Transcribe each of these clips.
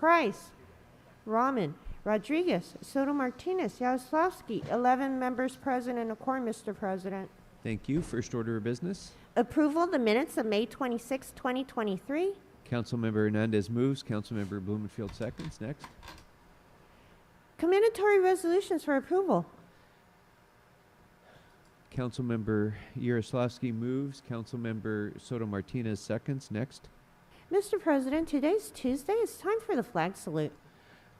Price, Rahman, Rodriguez, Soto Martinez, Yaslovsky. 11 members present and a quorum, Mr. President. Thank you. First order of business. Approval of the minutes of May 26, 2023. Councilmember Hernandez moves. Councilmember Blumenfield seconds. Next. Commendatory resolutions for approval. Councilmember Yaroslavsky moves. Councilmember Soto Martinez seconds. Next. Mr. President, today's Tuesday. It's time for the flag salute.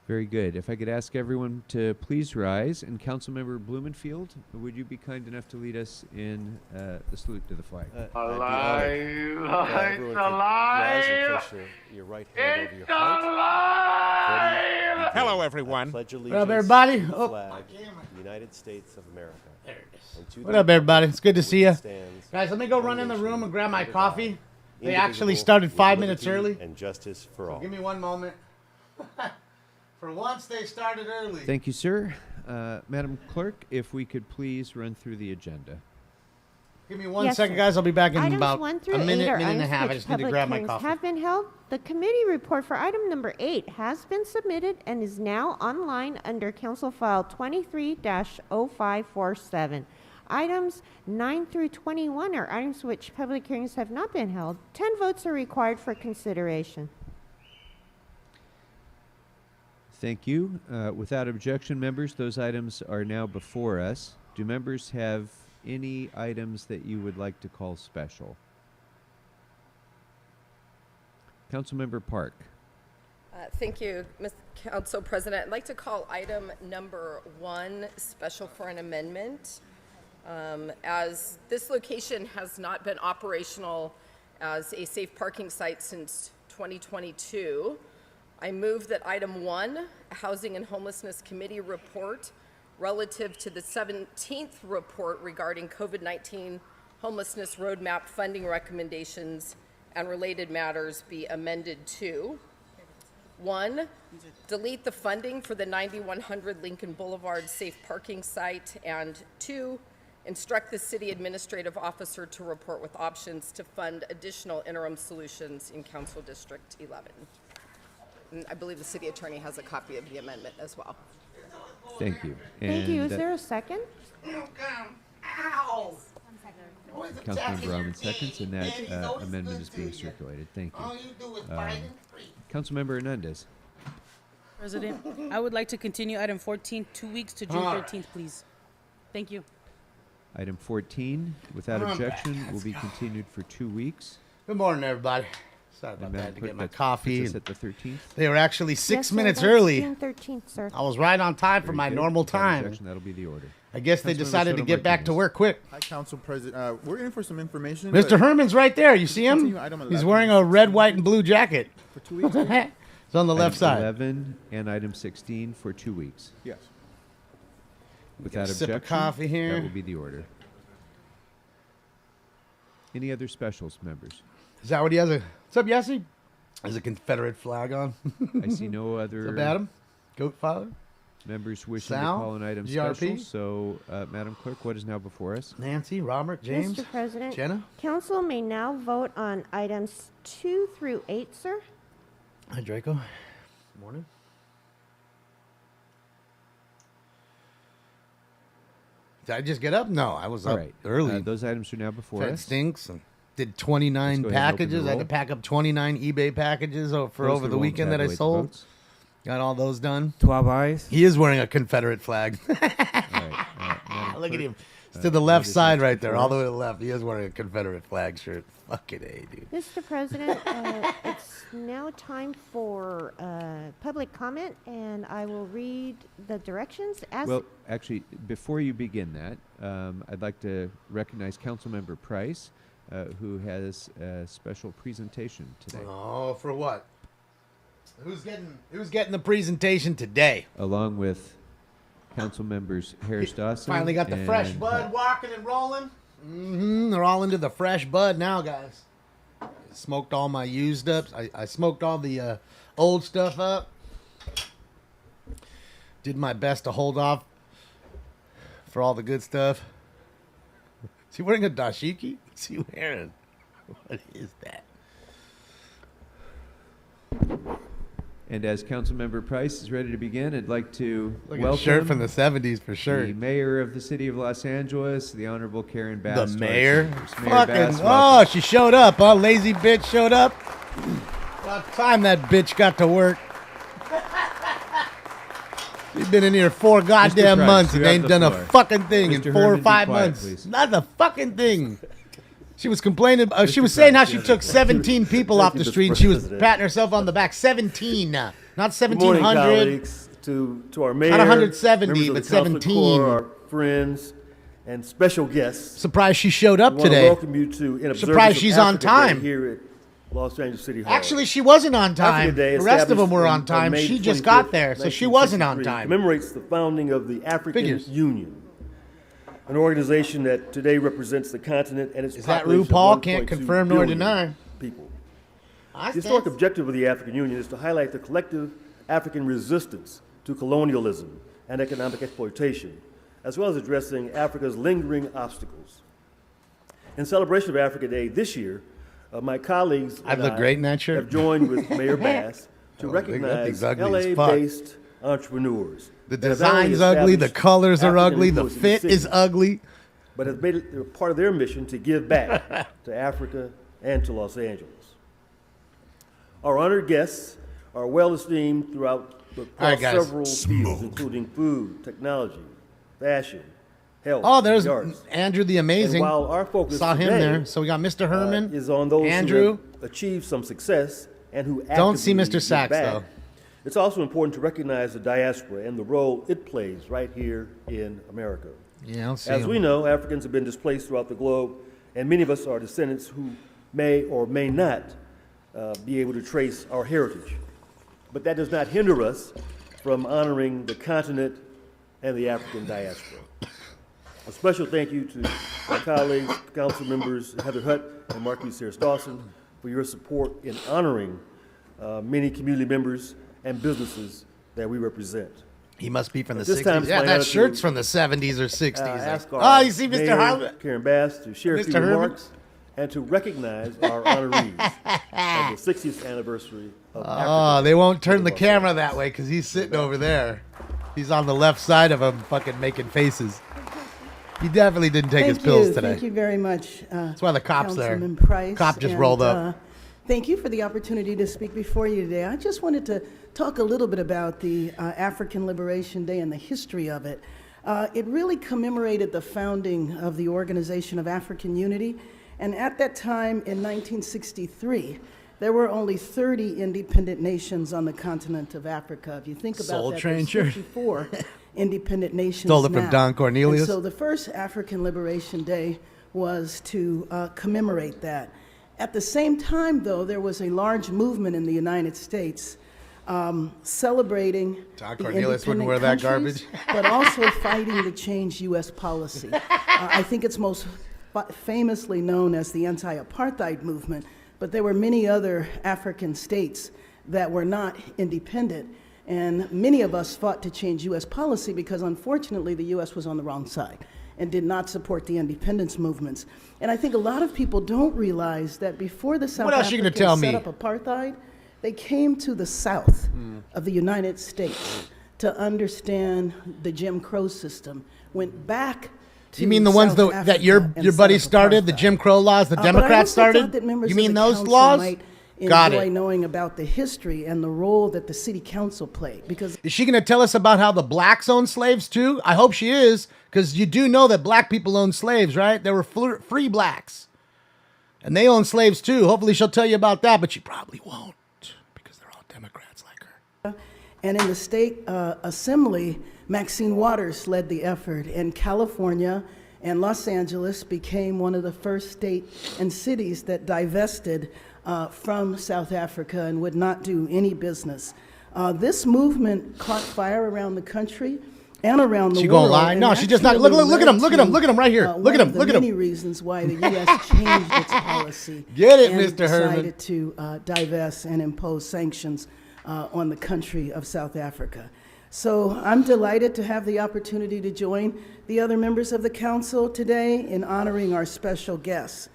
Very good. If I could ask everyone to please rise. And Councilmember Blumenfield, would you be kind enough to lead us in the salute to the flag? Alive! It's alive! Your right hand over your It's heart. alive! Hello, everyone. Pledge allegiance What up, everybody? to the Oh. flag of the United States of America. There it is. And to What the up, everybody? It's good to which see you. stands Guys, let me go one run in the nation, room and grab my under God, coffee. They indivisible, actually started with 5 minutes liberty early. and justice for all. Give me one moment. For once, they started early. Thank you, sir. Madam Clerk, if we could please run through the agenda. Give me one Yes, second, sir. guys. I'll be back in Items about 1 through a 8 minute, are minute and a items half. I which just need to public grab my hearings coffee. have been held. The committee report for item number 8 has been submitted and is now online under Council File 23-0547. Items 9 through 21 are items which public hearings have not been held. 10 votes are required for consideration. Thank you. Without objection, members, those items are now before us. Do members have any items that you would like to call special? Councilmember Park. Thank you, Ms. Council President. I'd like to call item number 1 special for an amendment. As this location has not been operational as a safe parking site since 2022, I move that item 1, Housing and Homelessness Committee report relative to the 17th report regarding COVID-19 homelessness roadmap funding recommendations and related matters be amended to 1, delete the funding for the 9100 Lincoln Boulevard safe parking site, and 2, instruct the city administrative officer to report with options to fund additional interim solutions in Council District 11. And I believe the city attorney has a copy of the amendment as well. Thank you. Thank you. And Is there a second? Ow! Councilmember Rahman seconds, and that amendment is being circulated. Thank you. All you do is fight and scream. Councilmember Hernandez. President, I would like to continue item 14 2 weeks to June 13th, please. Thank you. Item 14, without objection, will be continued for 2 weeks. Good morning, everybody. Sorry about And that. Madam To Clerk, get my that coffee. puts us at the 13th. They were actually Yes, 6 sir, minutes that's early. June 13th, sir. I was right on time for Very my good. normal Without time. objection, that'll be the order. I guess they Councilmember decided to Soto get back to Martinez. work quick. Hi, Council President. We're in for some information. Mr. but Herman's right there. You see him? Continue item He's 11. wearing a red, white, and blue jacket. For 2 weeks? It's on the left Item side. 11 and item 16 for 2 weeks. Yes. Without a sip of objection, coffee here. that will be the order. Any other specials, members? Is that what he has? What's up, Yassi? There's a Confederate flag on. I see no other What's up, Adam? Goat father? members wishing Sal? to call an item GRP? special. So, Madam Clerk, what is now before us? Nancy, Robert, James, Mr. President, Jenna? council may now vote on items 2 through 8, sir. Hi, Draco. Morning. Did I just get up? No, I was All up right. early. Those items are now before Fed us. stinks and did Let's 29 go ahead and open the packages. I had to roll. pack up 29 eBay packages for Close over the roll and weekend that I tabulate the sold. votes. Got all those done. 12 eyes. He is wearing a Confederate flag. All right. Madam Look at Clerk, him. It's to the left what is side next right there, before all the us? way to the left. He is wearing a Confederate flag shirt. Fucking A, dude. Mr. President, it's now time for public comment, and I will read the directions. Well, actually, before you begin that, I'd like to recognize Councilmember Price, who has a special presentation today, Oh, for what? Who's getting the presentation today? along with Council members Harris Dawson. Finally got the fresh and- bud walking and rolling. They're all into the fresh bud now, guys. Smoked all my used ups. I smoked all the old stuff up. Did my best to hold off for all the good stuff. Is he wearing a dashiki? What's he wearing? What is that? And as Councilmember Price is ready to begin, I'd like to Look at welcome the shirt from the 70s for sure. the mayor of the city of Los Angeles, the Honorable Karen Bass. The to our mayor? chambers. Mayor Fucking, Bass, oh, welcome. she showed up, huh? Lazy bitch showed up. About time that bitch got to work. She's been in here 4 goddamn Price, months you and have ain't the done a floor. fucking thing Mr. in 4 or Herman, be 5 quiet, months. please. Not a fucking thing. She was complaining. She Mr. was saying how Price, she yes. took 17 people off the Mr. street and she was President. patting herself on the back. 17, not Good morning, 1,700. colleagues. To our mayor, 170, members of but the Council 17. Corps, our friends, and special guests. Surprised she showed up I want to today. welcome you to in observance Surprised of she's on Africa Day time. here at Los Angeles City Hall. Actually, she wasn't on time. Africa Day, The rest of them were established on time. May She just 25th, got there, so she wasn't on 1963, time. Commemorates the founding of the African Figures. Union, an organization that today represents the continent and its Is that population of RuPaul? Can't 1.2 confirm nor billion deny. people. I The historic stand- objective of the African Union is to highlight the collective African resistance to colonialism and economic exploitation, as well as addressing Africa's lingering obstacles. In celebration of Africa Day this year, my colleagues I'd and look I great in that shirt. have joined with Mayor Bass to that thing's recognize ugly as fuck. LA-based entrepreneurs. The that have not only design's ugly, the established colors are African ugly, the influence in fit is city, ugly. but have made it part of their mission to give back to Africa and to Los Angeles. Our honored guests are well esteemed throughout All right, across guys. several fields, including food, technology, fashion, health, Oh, and there's the arts. Andrew the And Amazing. while our focus Saw him today, there. So we got Mr. Herman. is on those Andrew. who have achieved some success and who Don't see actively Mr. give Sachs, back. though. It's also important to recognize the diaspora and the role it plays right here in America. Yeah, I don't see As him. we know, Africans have been displaced throughout the globe, and many of us are descendants who may or may not be able to trace our heritage. But that does not hinder us from honoring the continent and the African diaspora. A special thank you to my colleagues, council members Heather Hutt and Marquis Harris Dawson for your support in honoring many community members and businesses that we represent. He must be from the At this 60s. time, it's Yeah, my that honor shirt's to, from the 70s or 60s. Ask our Oh, you see Mr. Mayor, Harlan? Karen Bass, to share a few Mr. Herman? remarks and to recognize our honorees of the 60th anniversary of Oh, Africa. they won't turn the camera that way because he's sitting over there. He's on the left side of him, fucking making faces. He definitely didn't take his pills today. Thank you very much. That's why the cop's there. Councilman Price, Cop just and, rolled up. Thank you for the opportunity to speak before you today. I just wanted to talk a little bit about the African Liberation Day and the history of it. It really commemorated the founding of the Organization of African Unity, and at that time in 1963, there were only 30 independent nations on the continent of Africa. If you think about Soul that, Train there's shirt. 54 independent nations Stole it from now. Don Cornelius. And so the first African Liberation Day was to commemorate that. At the same time, though, there was a large movement in the United States celebrating Don the Cornelius wouldn't independent wear that countries, but also fighting to change U.S. policy. I think it's most famously known as the anti-apartheid movement, but there were many other African states that were not independent, and many of us fought to change U.S. policy because, unfortunately, the U.S. was on the wrong side and did not support the independence movements. And I think a lot of people don't realize that before the South What else you gonna Africans tell set me? up apartheid, they came to the south of the United States to understand the Jim Crow system, went back to You mean the ones South that your Africa and buddy set up started, the apartheid. Jim Crow laws, the But I Democrats also thought started? that members You of mean the those council laws? might Got enjoy it. knowing about the history and the role that the city council played, because Is she going to tell us about how the blacks own slaves too? I hope she is, because you do know that black people own slaves, right? There were free blacks. And they own slaves too. Hopefully she'll tell you about that, but she probably won't, because they're all Democrats like her. and in the state assembly, Maxine Waters led the effort, and California and Los Angeles became one of the first states and cities that divested from South Africa and would not do any business. This movement caught fire around the country and around the She world. gonna lie? and No, she just not- actually look at him, led look at him, to, look at him right here. Look at him, one of the look at him. many reasons why the U.S. changed its policy. Get it, and Mr. Herman. decided to divest and impose sanctions on the country of South Africa. So I'm delighted to have the opportunity to join the other members of the council today in honoring our special guests.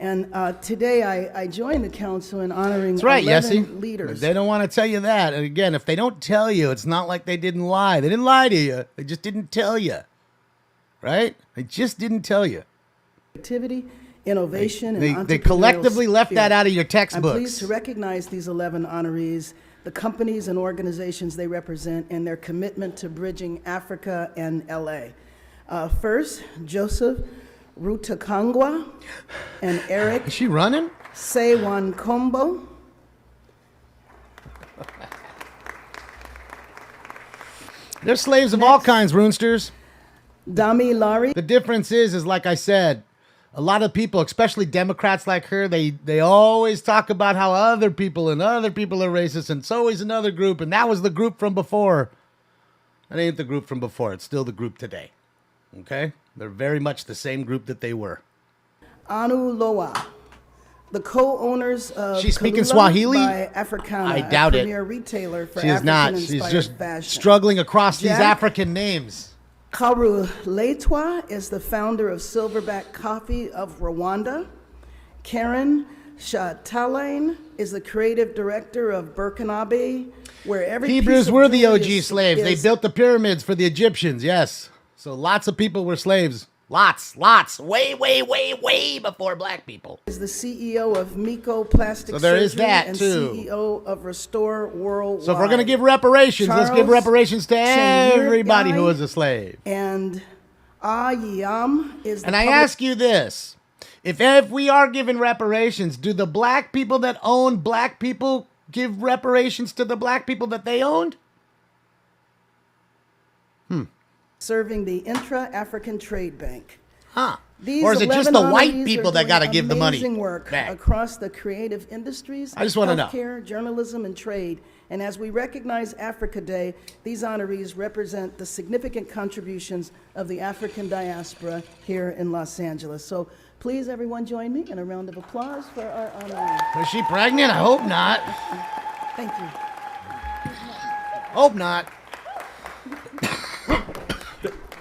And today I joined the council in honoring That's right, 11 Yessie. leaders. They don't want to tell you that. And again, if they don't tell you, it's not like they didn't lie. They didn't lie to you. They just didn't tell you. Right? They just didn't tell you. Creativity, innovation, They and entrepreneurial collectively left spirit. that out of your I'm textbooks. pleased to recognize these 11 honorees, the companies and organizations they represent, and their commitment to bridging Africa and LA. First, Joseph Rutakangwa and Eric Is she running? Sewankombo. They're slaves of all kinds, Roonsters. Dami Lari. The difference is like I said, a lot of people, especially Democrats like her, they always talk about how other people are racist, and it's always another group, and that was the group from before. That ain't the group from before. It's still the group today. Okay? They're very much the same group that they were. Anu Loa, the co-owners of She's speaking Kalula Swahili? by Africana, I doubt a it. premier retailer for She is not. African-inspired She's just fashion. struggling across these Jack African names. Karu Leitwa is the founder of Silverback Coffee of Rwanda. Karen Shatalain is the creative director of Burkinabe, where every Hebrews piece of were the jewelry OG is- slaves. They is- built the pyramids for the Egyptians, yes. So lots of people were slaves. Lots. Way before black people. is the CEO of Miko Plastic So there is Surgery that, and too. CEO of Restore Worldwide. So if we're going to give reparations, let's give Charles reparations to Chenyir everybody who Guy was a slave. And Ayam is the And I public- ask you this. If we are giving reparations, do the black people that own black people give reparations to the black people that they owned? serving the Intra-African Trade Bank. Huh. These Or is it just 11 the white honorees people are that doing got to give the money amazing work back? across the creative industries, I just wanna know. healthcare, journalism, and trade. And as we recognize Africa Day, these honorees represent the significant contributions of the African diaspora here in Los Angeles. So please, everyone, join me in a round of applause for our honorees. Was she pregnant? I hope not. Thank you. Hope not.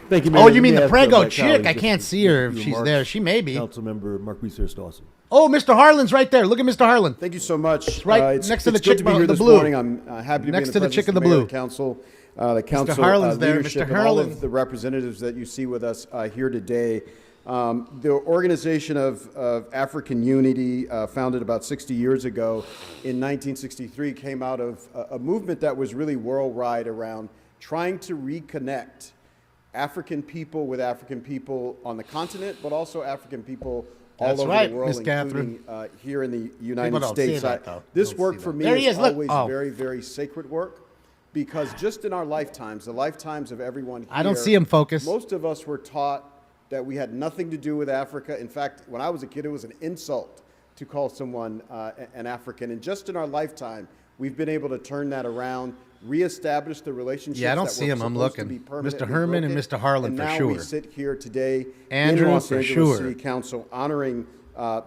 Thank you, Mayor. Oh, you Let mean me the ask, prego my chick? colleague I just can't a see her if few she's remarks. there. She may be. Councilmember Marquise Dawson. Oh, Mr. Harlan's right there. Look at Mr. Harlan. Thank you so much. right It's next to the it's good chick to be here in the this blue. morning. I'm happy to Next be to in the the chick in the presence of blue. the council Harlan's there, leadership, Mr. and all Harlan. of the representatives that you see with us here today. The Organization of African Unity, founded about 60 years ago in 1963, came out of a movement that was really worldwide around trying to reconnect African people with African people on the continent, but also African people all That's over right, the world, Miss Catherine. including here in the United don't see States. that, though. This Don't work see for that. me There he is is, look. always Oh. very, very sacred work, because just in our lifetimes, the lifetimes of everyone here, I don't see him focus. most of us were taught that we had nothing to do with Africa. In fact, when I was a kid, it was an insult to call someone an African. And just in our lifetime, we've been able to turn that around, reestablish the relationships. Yeah, I don't that see were him. I'm supposed to looking. be permanently Mr. Herman and broken. Mr. Harlan And for now sure. we sit here today Andrew in Los for Angeles sure. City Council honoring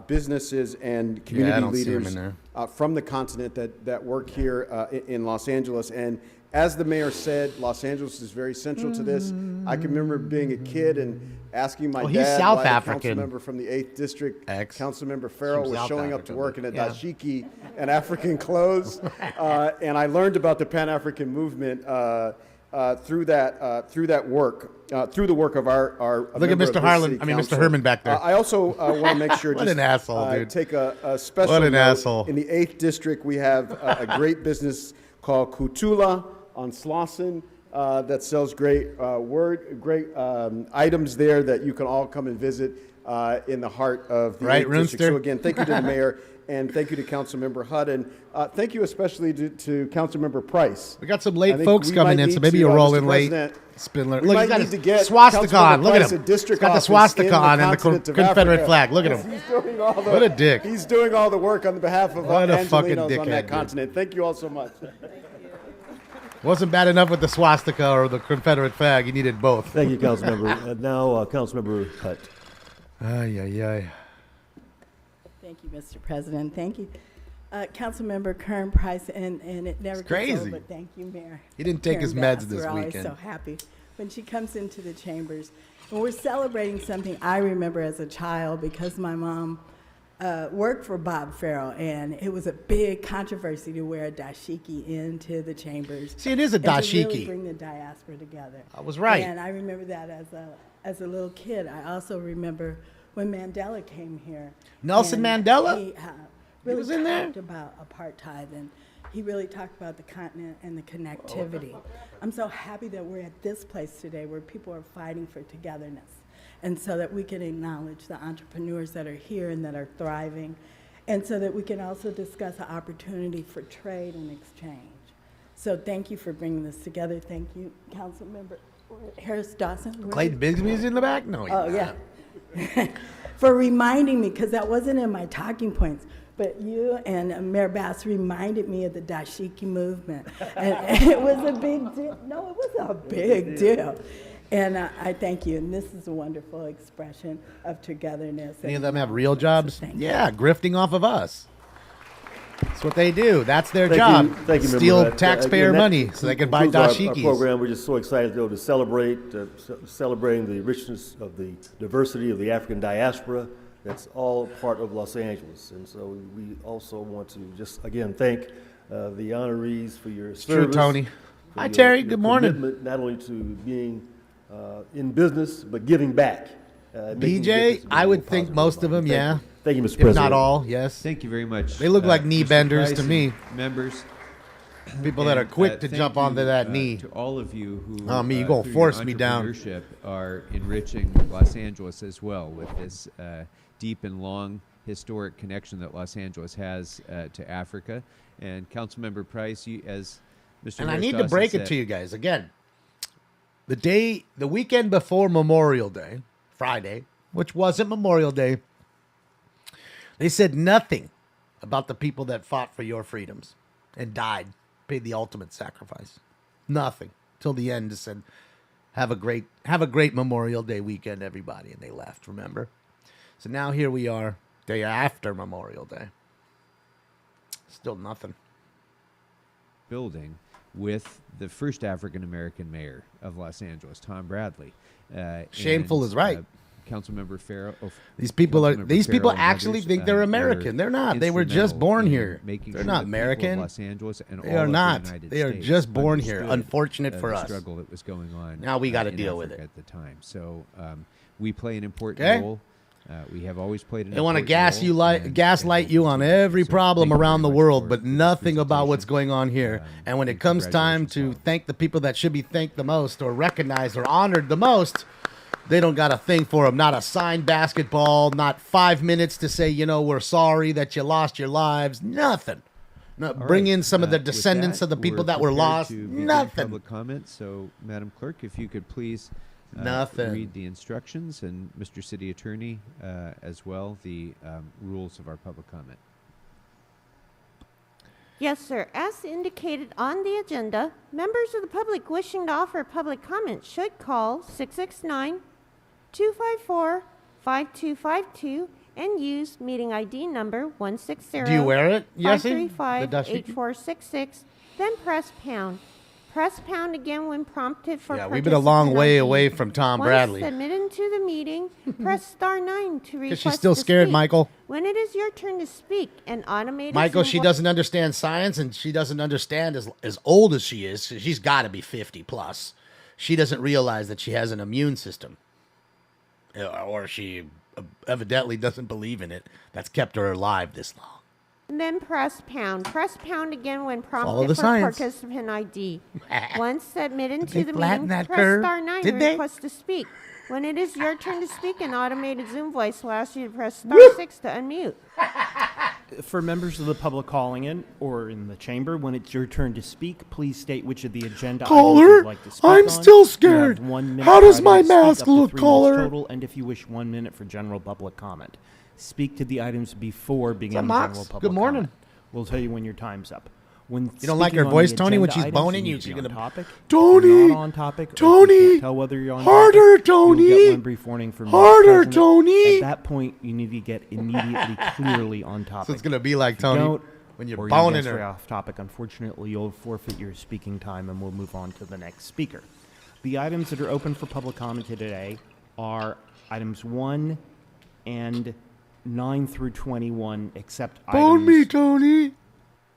businesses and community don't see him leaders in from the continent that work here in Los Angeles. And as the mayor said, Los Angeles is very central to this. I can remember being a kid and asking my Well, he's dad South why African. the council member from the 8th District, Ex. Councilmember Farrell, From was South showing up to Africa, work in a yeah. dashiki and African clothes. And I learned about the Pan-African movement through that work, through the work of our Look at member Mr. of this Harlan. city I mean, Mr. council. Herman back there. I also want to make sure What just an asshole, dude. take a special What an note. asshole. In the 8th District, we have a great business called Kutula on Slauson that sells great items there that you can all come and visit in the heart of the Right, 8th District. Roonster? So again, thank you to the mayor, and thank you to Councilmember Hudd, and thank you especially to Councilmember Price. We got some I late think folks we coming might in, so need maybe to, you'll roll Mr. in late. President, Spindler. we Look, might he's got need a to get swastika on. Councilmember Look at Price him. a district He's got the office swastika in the on and the continent of Confederate Africa. flag. Look at him. He's doing all the- What a dick. He's doing all the work on behalf of What a fucking Angelinos on dickhead, that dude. continent. Thank you all so much. Wasn't bad enough with the swastika or the Confederate flag. He needed both. Thank you, Councilmember. Now, Councilmember Hutt. Ay, ay, ay. Thank you, Mr. President. Thank you. Councilmember Kern Price, and it never gets crazy. old, but thank you, Mayor. He didn't take his Karen meds Bass. this We're always weekend. so happy when she comes into the chambers. And we're celebrating something I remember as a child because my mom worked for Bob Farrell, and it was a big controversy to wear a dashiki into the chambers. See, it is a and to really dashiki. bring the diaspora together. I was right. And I remember that as a little kid. I also remember when Mandela came here. Nelson and Mandela? He really was in there? talked about apartheid, and he really talked about the continent and the connectivity. I'm so happy that we're at this place today where people are fighting for togetherness, and so that we can acknowledge the entrepreneurs that are here and that are thriving, and so that we can also discuss the opportunity for trade and exchange. So thank you for bringing this together. Thank you, Councilmember Harris Dawson. Where Clayton Bigsby's in the back? No, he's Oh, not. yeah. For reminding me, because that wasn't in my talking points, but you and Mayor Bass reminded me of the dashiki movement. And it was a big deal. No, it was a big deal. And I thank you. And this is a wonderful expression of togetherness. Any of and them have real jobs? so thank you. Yeah, grifting off of us. That's what they do. That's their Thank job. you. Thank you, Member Steal Hutt. taxpayer Again, that money so they can buy concludes our dashikis. program. We're just so excited to be able to celebrate, celebrating the richness of the diversity of the African diaspora. That's all part of Los Angeles. And so we also want to just, again, thank the honorees for your service. True, Tony. for Hi, your- Terry. your Good morning. commitment Not only to being in business, but giving back. Making a BJ, difference in I a would more think positive most of them, environment. yeah. Thank you, Mr. If President. not all, yes. Thank you very much. They look like knee Mr. benders Price to me. and members. People that are And, quick to thank jump you, onto that knee. To all of you who, Oh, me, you gonna through force your me down. entrepreneurship are enriching Los Angeles as well with this deep and long historic connection that Los Angeles has to Africa. And Councilmember Price, you, as Mr. And I Harris need to Dawson break it said- to you guys again. The weekend before Memorial Day, Friday, which wasn't Memorial Day, they said nothing about the people that fought for your freedoms and died, paid the ultimate sacrifice. Nothing till the end. Just said, have a great Memorial Day weekend, everybody, and they left. Remember? So now here we are, day after Memorial Day. Still nothing. building with the first African American mayor of Los Angeles, Tom Bradley. Shameful is right. Councilmember Farrell. These people Farrell and actually others, think they're were American. They're not. They were just instrumental born in here. making They're sure not that people of American. Los Angeles and They all are of not. The United They are States just born here. understood, Unfortunate for the us. struggle that was going on. Now we gotta in deal with Africa it. at the time. So we play an important Okay. role. We have always played an They want to important role, and gaslight you we'll on continue to do every so. problem Thank you around the very much world, for but this nothing about what's presentation. going on here. And when it and comes time congratulations to all. thank the people that should be thanked the most, or recognized, or honored the most, they don't got a thing for them. Not a signed basketball, not 5 minutes to say, we're sorry that you lost your lives. Nothing. No, All bring right. in some of the With descendants of the people that were prepared lost. to begin Nothing. Public comment. So, Madam Clerk, if you could please Nothing. read the instructions, and Mr. City Attorney as well, the rules of our public comment. Yes, sir. As indicated on the agenda, members of the public wishing to offer public comment should call 669-254-5252 and use meeting ID number 160. Do you wear it, Yessie? 535-8466, then press pound. Press pound again when prompted for Yeah, we've been a long participant way ID. away from Tom Bradley. Once admitted to the meeting, press star 9 to request she's still to scared, speak. Michael. When it is your turn to speak, an automated Michael, Zoom she doesn't understand science, and she doesn't understand as old as she is. She's got to be 50 plus. She doesn't realize that she has an immune system, or she evidently doesn't believe in it. That's kept her alive this long. And then press pound. Press pound again when Follow prompted the for science. participant ID. Once admitted Did to they the flatten meeting, that press curve? star 9 Did to they? request to speak. When it is your turn to speak, an automated Zoom voice will ask you to press star 6 to unmute. For members of the public calling in or in the chamber, when it's your turn to speak, please state which of the agenda items Caller, you'd like to speak I'm on. still You have scared. 1 minute How does per my item to speak, mask up to look, 3 minutes caller? total, and if you wish, 1 minute for general public comment. Speak to the items before beginning Mox? general public Good morning. comment. We'll tell you when your time's up. When You don't like speaking her on voice, the Tony, when agenda she's items, boning you you? need to She's be on gonna- topic. Tony! If you're not on topic, or if you Tony! can't tell whether you're on Harder, topic, Tony! You'll get one brief warning from Mr. Harder, President. Tony! At that point, you need to get immediately clearly on topic. So it's gonna be like If you Tony don't, when you're or boning get her. straight off topic. Unfortunately, you'll forfeit your speaking time, and we'll move on to the next speaker. The items that are open for public comment today are items 1 and 9 through 21, except Phone me, items Tony.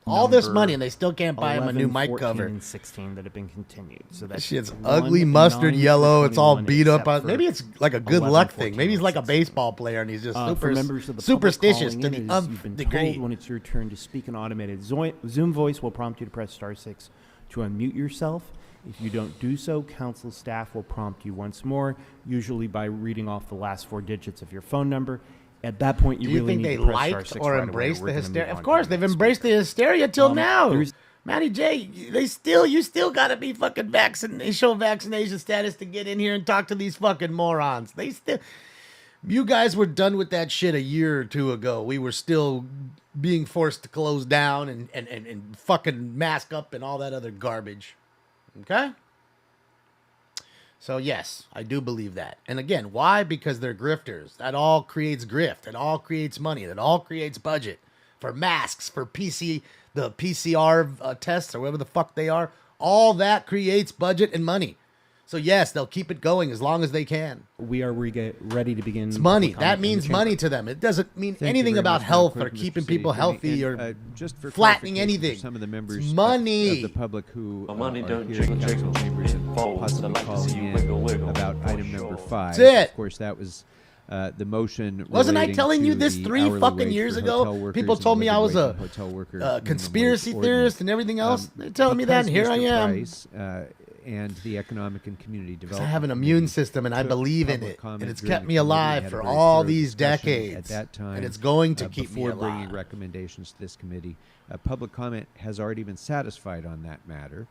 All this number money, and they still can't buy him a new 11, mic 14, cover. and 16 that have been continued. So That that's shit's 1, ugly mustard 9 yellow. through It's all 21, beat up. except Maybe for it's like a good 11, luck 14, thing. Maybe he's like a 16. baseball player and he's just For super members of the public superstitious calling to in, the as nth you've been degree. told, when it's your turn to speak, an automated Zoom voice will prompt you to press *6 to unmute yourself. If you don't do so, council staff will prompt you once more, usually by reading off the last 4 digits of your phone number. At that point, Do you you really think need they to press liked *6 or right away, embraced we're the gonna move hysteria? on Of to course, the they've next embraced the hysteria till now. there's- Matty J, you still gotta be fucking they show vaccination status to get in here and talk to these fucking morons. You guys were done with that shit a year or 2 ago. We were still being forced to close down and fucking mask up and all that other garbage. Okay? So yes, I do believe that. And again, why? Because they're grifters. That all creates grift. It all creates money. That all creates budget for masks, for the PCR tests or whatever the fuck they are. All that creates budget and money. So yes, they'll keep it going as long as they can. We are ready to begin. It's money. public That comment in the means chamber. money to them. It doesn't mean Thank you anything very about much, Madam health Clerk, or Mr. keeping City people Attorney. healthy And, or just for flattening clarification for anything. some of the members It's money. of the public who money are don't here in jiggle, council jiggle, chambers and it folds. possibly I'd like to calling see you in wiggle, wiggle, about for item number sure. 5. That's it. Of course, that was the motion. Wasn't I relating telling you to this the 3 hourly fucking wage years for ago? hotel workers People and told me I living was wage and hotel worker a minimum conspiracy wage theorist ordinance. and everything else. They're telling me that, and Because here I Mr. am. Price, and the Economic and Community Because Development I have an Committee immune system and I took believe in public it. comment And it's during kept the me committee, alive had a for very all thorough these discussion decades. At that time, And it's going to keep me before alive. bringing recommendations to this committee. Public comment has already been satisfied on that matter,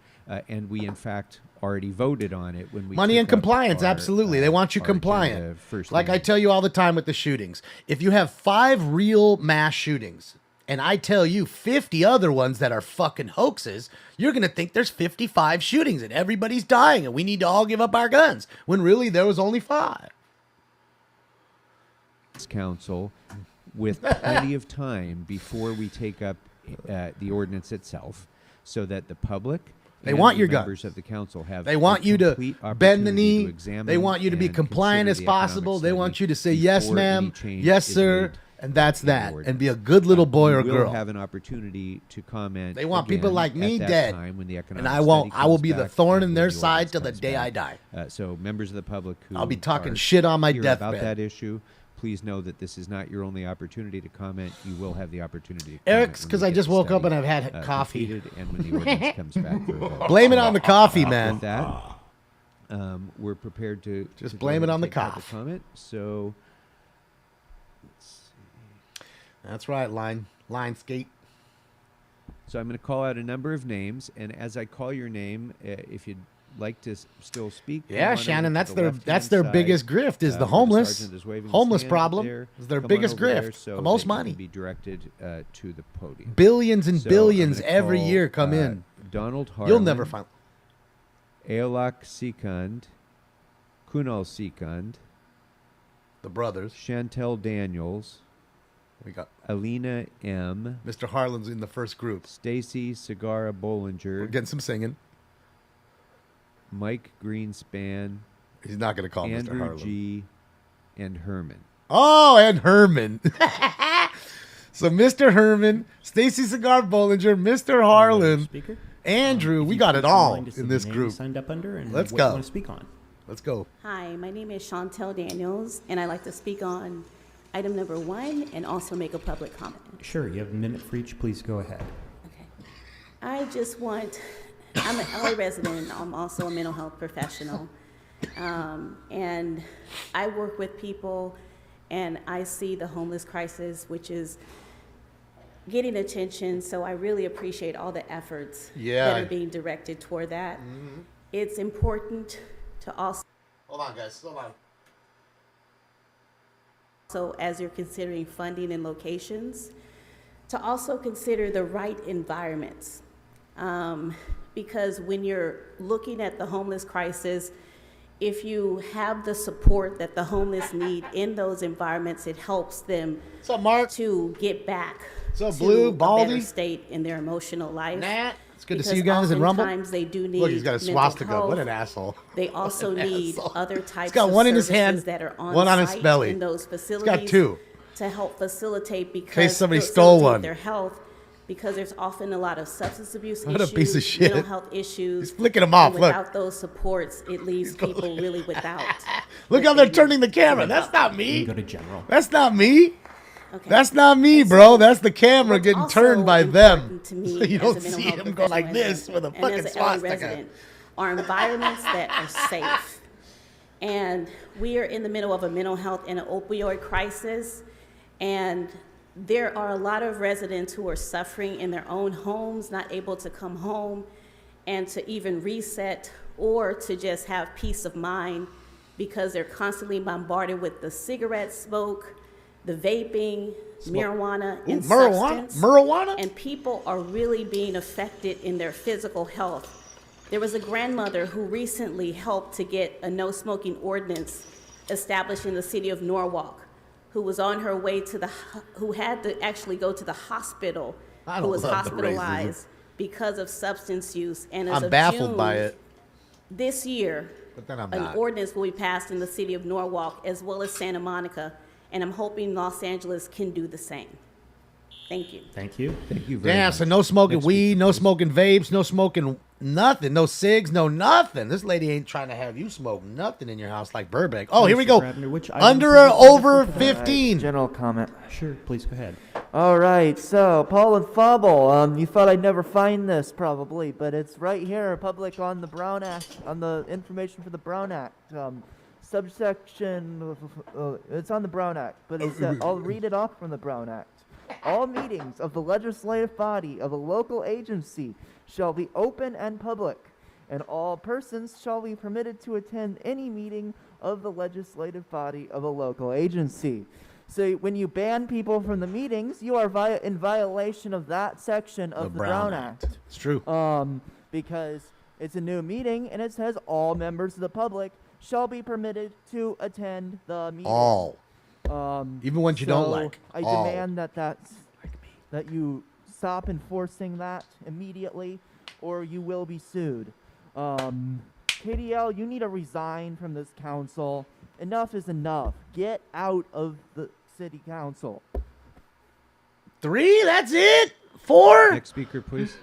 and we in fact already voted on it when we Money took and up compliance, our, absolutely. They want you our agenda compliant. first Like I reading. tell you all the time with the shootings. If you have 5 real mass shootings, and I tell you 50 other ones that are fucking hoaxes, you're going to think there's 55 shootings and everybody's dying and we need to all give up our guns, when really there was only 5. Council with plenty of time before we take up the ordinance itself, so that the public They and want the your members guns. of the council have They want you to complete bend the opportunity knee. to examine They want you to be and compliant consider as the economic possible. They want study you to say yes, before any ma'am, change yes, is sir, made and that's in the that. And be a ordinance. good little boy or You girl. will have an opportunity to comment. They want people again like at me that dead. time when the economic And I won't. study I will comes be the back thorn and in when their the side ordinance till the comes day I back. die. So members of the public who I'll be talking are shit on my here about deathbed. that issue, please know that this is not your only opportunity to comment. You will have the opportunity to Eric's comment when 'cause we I get just the woke up study, and I've had coffee. completed and when the ordinance comes back for a vote. Blame it on the coffee, man. With that, we're prepared to Just to go blame ahead it on and the take public cough. comment. So let's see. That's right, line skate. So I'm going to call out a number of names, and as I call your name, if you'd like to still speak, come Yeah, on Shannon, over to that's the their left-hand their side, biggest grift is the where homeless. sergeant is waving his Homeless hand problem there. is their Come on biggest over there grift. so The most that you can money. be directed to the podium. Billions and So billions I'm gonna every call, year come in. Donald Harlan. You'll never find. Aolak Sikand, Kunal Sikand, The brothers. Chantel Daniels, We got Alina M, Mr. Harlan's in the first group. Stacy Segarra We're Bollinger, getting some singing. Mike Greenspan, He's not going to call Mr. Andrew Harlan. G, and Herman. Oh, and Herman. So Mr. Herman, Stacy Cigar Bollinger, Mr. Harlan, Speaker. Andrew. If We you got please it all remind us of in the this name group. Signed up under and Let's what go. you want to speak on. Let's go. Hi, my name is Chantel Daniels, and I'd like to speak on item number 1 and also make a public comment. Sure, you have a minute for each. Please go ahead. Okay. I just want, I'm an LA resident, I'm also a mental health professional, and I work with people, and I see the homeless crisis, which is getting attention, so I really appreciate all the efforts that are being directed toward that. It's important to also, Hold on, guys. Hold on. so as you're considering funding and locations, to also consider the right environments. Because when you're looking at the homeless crisis, if you have the support that the homeless need in those environments, it helps them What's up, Mark? to get back up, to Blue? a Baldy? better state in their emotional life. Nat. It's good to Because see you guys in Rumble. oftentimes they do need Look, he's got a mental swastika. health. What an asshole. They also What an need asshole. other types He's got of one in his services hand, that are on one on his site belly. in those He's facilities got two. to help facilitate because case somebody stole one. their health, because there's often a lot of substance abuse What a issues, piece of shit. mental health issues. He's flicking 'em off, and look. without those supports, it leaves people really without. Look how they're turning the camera. That's not me. Go to general. That's not me. Okay. That's not me, bro. That's the camera What's getting also turned by them. important to me So you as don't a mental see health him go like professional this with a and fucking as an LA swastika. resident, are environments that are safe. And we are in the middle of a mental health and an opioid crisis. And there are a lot of residents who are suffering in their own homes, not able to come home and to even reset or to just have peace of mind because they're constantly bombarded with the cigarette smoke, the vaping, marijuana, and substance. Marijuana? And people are really being affected in their physical health. There was a grandmother who recently helped to get a no smoking ordinance established in the city of Norwalk, who was on her way to who had to actually go to the hospital, I who don't was love the hospitalized because of substance use. And as I'm of baffled June by it. this year, But then I'm an not. ordinance will be passed in the city of Norwalk as well as Santa Monica, and I'm hoping Los Angeles can do the same. Thank you. Thank you. Thank you very Damn, much. so no smoking Next weed, speaker, no please. smoking vapes, no smoking nothing, no cigs, no nothing. This lady ain't trying to have you smoke nothing in your house like Burbank. Oh, here we Mr. go. Grabner, which item Under is or this? over 15. General comment. Sure, please go ahead. All right, so Paul and Fubble, you thought I'd never find this probably, but it's right here, public on the Brown Act, on the information for the Brown Act. Subsection, it's on the Brown Act, but it's, I'll read it off from the Brown Act. All meetings of the legislative body of a local agency shall be open and public, and all persons shall be permitted to attend any meeting of the legislative body of a local agency. So when you ban people from the meetings, you are in violation of that section of the Brown Act. It's true. Because it's a new meeting and it says all members of the public shall be permitted to attend the meeting. All. Even ones you don't So like. I All. demand that you stop enforcing that immediately, or you will be sued. KDL, you need to resign from this council. Enough is enough. Get out of the city council. 3? That's it? 4? Next speaker, please.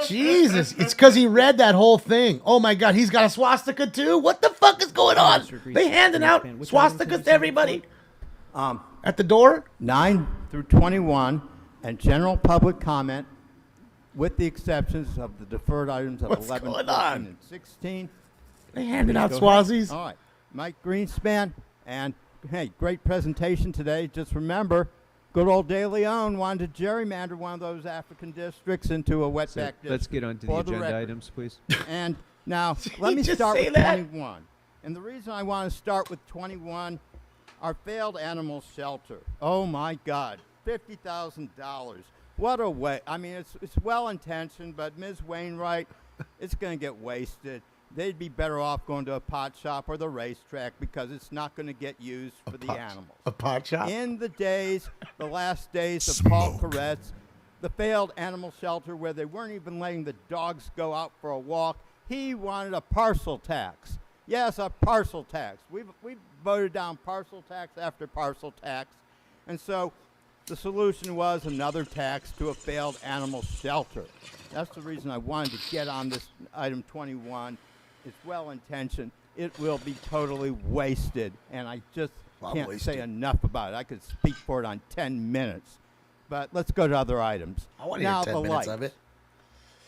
Jesus. It's because he read that whole thing. Oh, my God. He's got a swastika, too? What the fuck is going on? They handing out swastikas to everybody at the door? 9 through 21 and general public comment, with the exceptions of the deferred items of What's 11, going 14, on? and 16. They handing out Please go ahead. Swazies? All right. Mike Greenspan, and hey, great presentation today. Just remember, good old De Leon wanted to gerrymander one of those African districts into a wetback So district. let's get on to the for agenda record. items, please. And now, Did let he me just start say with that? 21. And the reason I want to start with 21, our failed animal shelter. Oh my God, $50,000. What a way. I mean, it's well-intentioned, but Ms. Wainwright, it's going to get wasted. They'd be better off going to a pot shop or the racetrack because it's not going to get used for the animals. A pot shop? In the last days of Paul Koretz, the failed animal shelter where they weren't even letting the dogs go out for a walk, he wanted a parcel tax. Yes, a parcel tax. We've voted down parcel tax after parcel tax. And so the solution was another tax to a failed animal shelter. That's the reason I wanted to get on this item 21. It's well-intentioned. It will be totally wasted, and I just can't say enough about it. I could speak for it on 10 minutes. But let's go to other items. I want to Now, hear 10 the minutes lights. of it.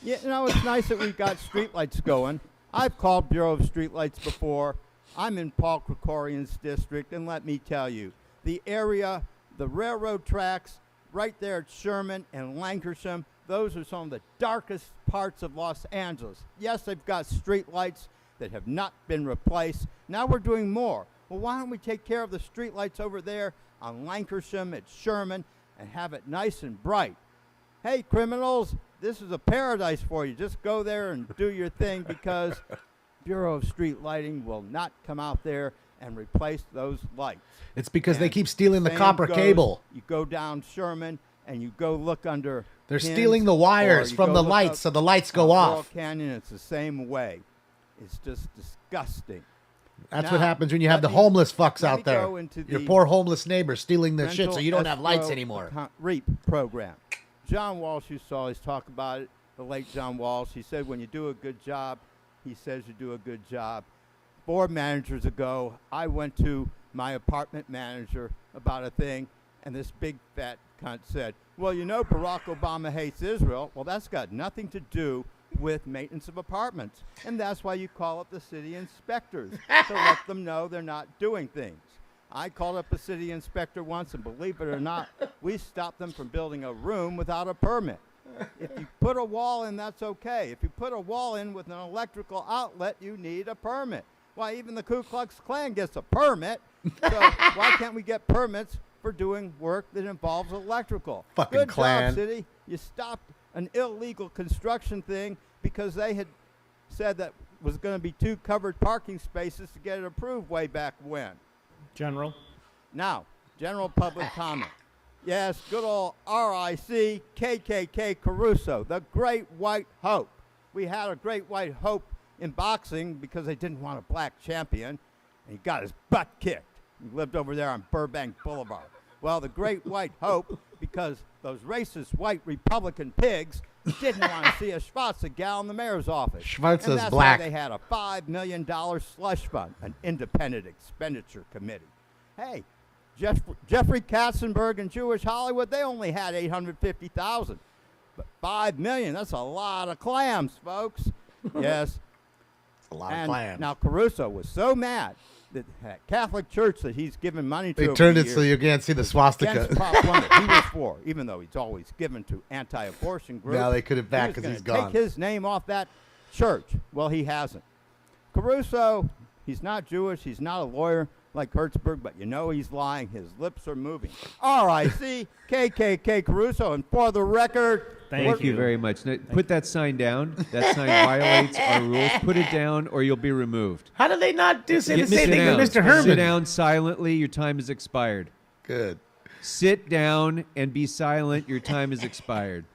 Yeah, you know, it's nice that we've got streetlights going. I've called Bureau of Streetlights before. I'm in Paul Krikorian's district, and let me tell you, the area, the railroad tracks, right there at Sherman and Lankershim, those are some of the darkest parts of Los Angeles. Yes, they've got streetlights that have not been replaced. Now we're doing more. Well, why don't we take care of the streetlights over there on Lankershim at Sherman and have it nice and bright? Hey, criminals, this is a paradise for you. Just go there and do your thing because Bureau of Street Lighting will not come out there and replace those lights. It's because they And keep stealing the same copper goes- cable. You go down Sherman and you go look under. They're pins, stealing the or wires you from go the look lights up so the lights go on Laurel off. Canyon, it's the same way. It's just disgusting. That's Now, what happens when you have let the me- homeless fucks let out me there. go into Your the poor homeless neighbor stealing the shit so rental you don't have lights escrow anymore. REAP program. John Walsh used to always talk about it, the late John Walsh. He said when you do a good job, he says you do a good job. 4 managers ago, I went to my apartment manager about a thing, and this big fat cunt said, well, you know Barack Obama hates Israel. Well, that's got nothing to do with maintenance of apartments. And that's why you call up the city inspectors to let them know they're not doing things. I called up a city inspector once, and believe it or not, we stopped them from building a room without a permit. If you put a wall in, that's okay. If you put a wall in with an electrical outlet, you need a permit. Why, even the Ku Klux Klan gets a permit. So why can't we get permits for doing work that involves electrical? Fucking Good Klan. job, city. You stopped an illegal construction thing because they had said that was going to be 2 covered parking spaces to get it approved way back when. General. Now, general public comment. Yes, good old RIC KKK Caruso, the Great White Hope. We had a Great White Hope in boxing because they didn't want a black champion, and he got his butt kicked. He lived over there on Burbank Boulevard. Well, the Great White Hope, because those racist white Republican pigs didn't want to see a Schwarzer gal in the mayor's office. Schwarzer and is that's black. why they had a $5 million slush fund, an independent expenditure committee. Hey, Jeffrey Katzenberg and Jewish Hollywood, they only had $850,000. But $5 million, that's a lot of clams, folks. Yes. A lot And of clams. now Caruso was so mad that Catholic Church that he's given money to They over turned the it so years you can't see the swastika. against Prop 1 that he was for, even though he's always given to anti-abortion groups. Now they could have back he was 'cause gonna he's gone. Take his name off that church. Well, he hasn't. Caruso, he's not Jewish. He's not a lawyer like Hertzberg, but you know he's lying. His lips are moving. RIC KKK Caruso, and for the record, Thank you very much. Now, put that sign down. That sign violates our rules. Put it down, or you'll be removed. How did they not say the Sit same thing down. to Mr. Herman? Sit down silently. Your time has expired. Good. Sit down and be silent. Your time has expired.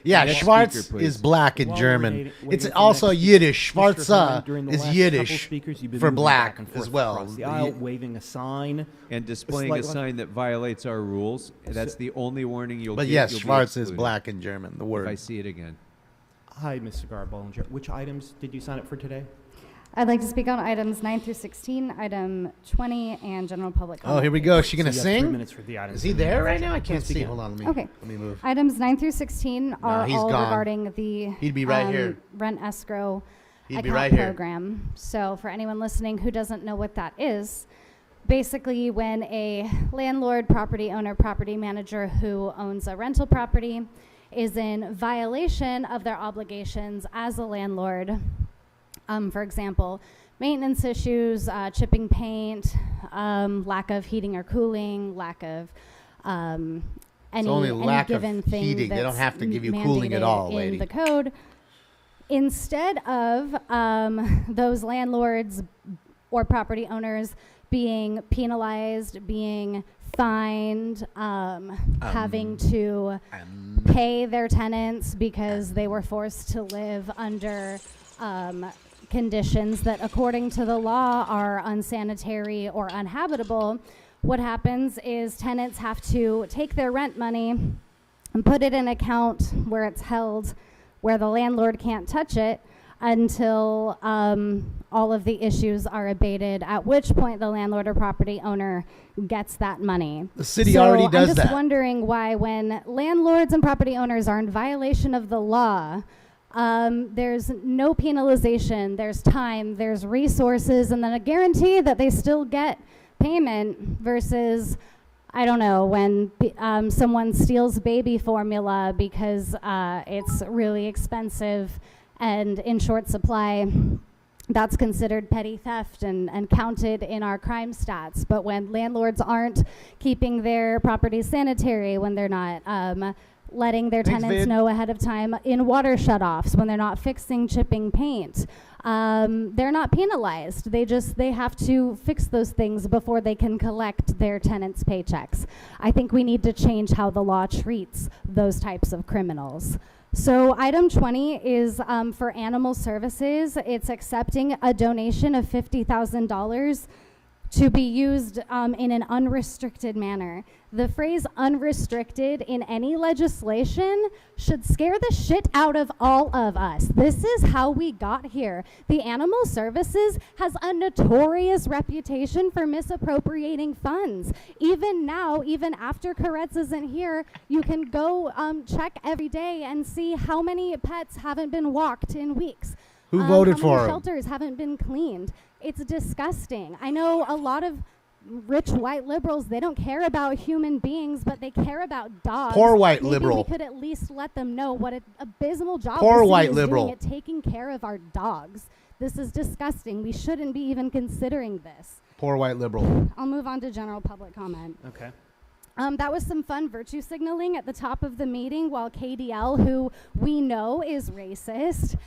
Yeah, Next Schwarz speaker, please. is black in While we're German. waiting It's for the also next Yiddish. Mr. Herman, Schwarza during the is last couple Yiddish speakers, you've been for moving black back and forth as well. across the aisle, waving a sign. And displaying a sign that violates our rules. That's the only warning you'll But get. yes, You'll be Schwarz is excluded black in German, the word. If I see it again. Hi, Ms. Cigar Bollinger. Which items did you sign up for today? I'd like to speak on items 9 through 16, item 20, and general public comment. Oh, here we go. Is she going to So you have 3 sing? minutes for the items. Is he there right now? I can't Let's see. begin. Hold on. Okay. Let me move. Items 9 through 16 are he's all gone. regarding the He'd be right here. rent escrow He'd be account right here. program. So for anyone listening who doesn't know what that is, basically when a landlord, property owner, property manager who owns a rental property is in violation of their obligations as a landlord, for example, maintenance issues, chipping paint, lack of heating or cooling, lack of any only lack of given thing heating. They don't that's have to give you cooling at mandated all, in lady. the code. Instead of those landlords or property owners being penalized, being fined, having to pay their tenants because they were forced to live under conditions that, according to the law, are unsanitary or uninhabitable, what happens is tenants have to take their rent money and put it in an account where it's held, where the landlord can't touch it until all of the issues are abated, at which point the landlord or property owner gets that money. The city already does I'm just that. wondering why, when landlords and property owners are in violation of the law, there's no penalization, there's time, there's resources, and then a guarantee that they still get payment versus, I don't know, when someone steals baby formula because it's really expensive and in short supply. That's considered petty theft and counted in our crime stats. But when landlords aren't keeping their properties sanitary, when they're not letting their Thanks, tenants Vid. know ahead of time in water shutoffs, when they're not fixing chipping paint, they're not penalized. They have to fix those things before they can collect their tenants' paychecks. I think we need to change how the law treats those types of criminals. So item 20 is for animal services. It's accepting a donation of $50,000 to be used in an unrestricted manner. The phrase unrestricted in any legislation should scare the shit out of all of us. This is how we got here. The Animal Services has a notorious reputation for misappropriating funds. Even now, even after Koretz isn't here, you can go check every day and see how many pets haven't been walked in weeks. Who voted how for many him? shelters haven't been cleaned. It's disgusting. I know a lot of rich white liberals, they don't care about human beings, but they care about dogs. Poor white Maybe liberal. we could at least let them know what an abysmal job Poor the city white is liberal. doing at taking care of our dogs. This is disgusting. We shouldn't be even considering this. Poor white liberal. I'll move on to general public comment. Okay. That was some fun virtue signaling at the top of the meeting while KDL, who we know is racist,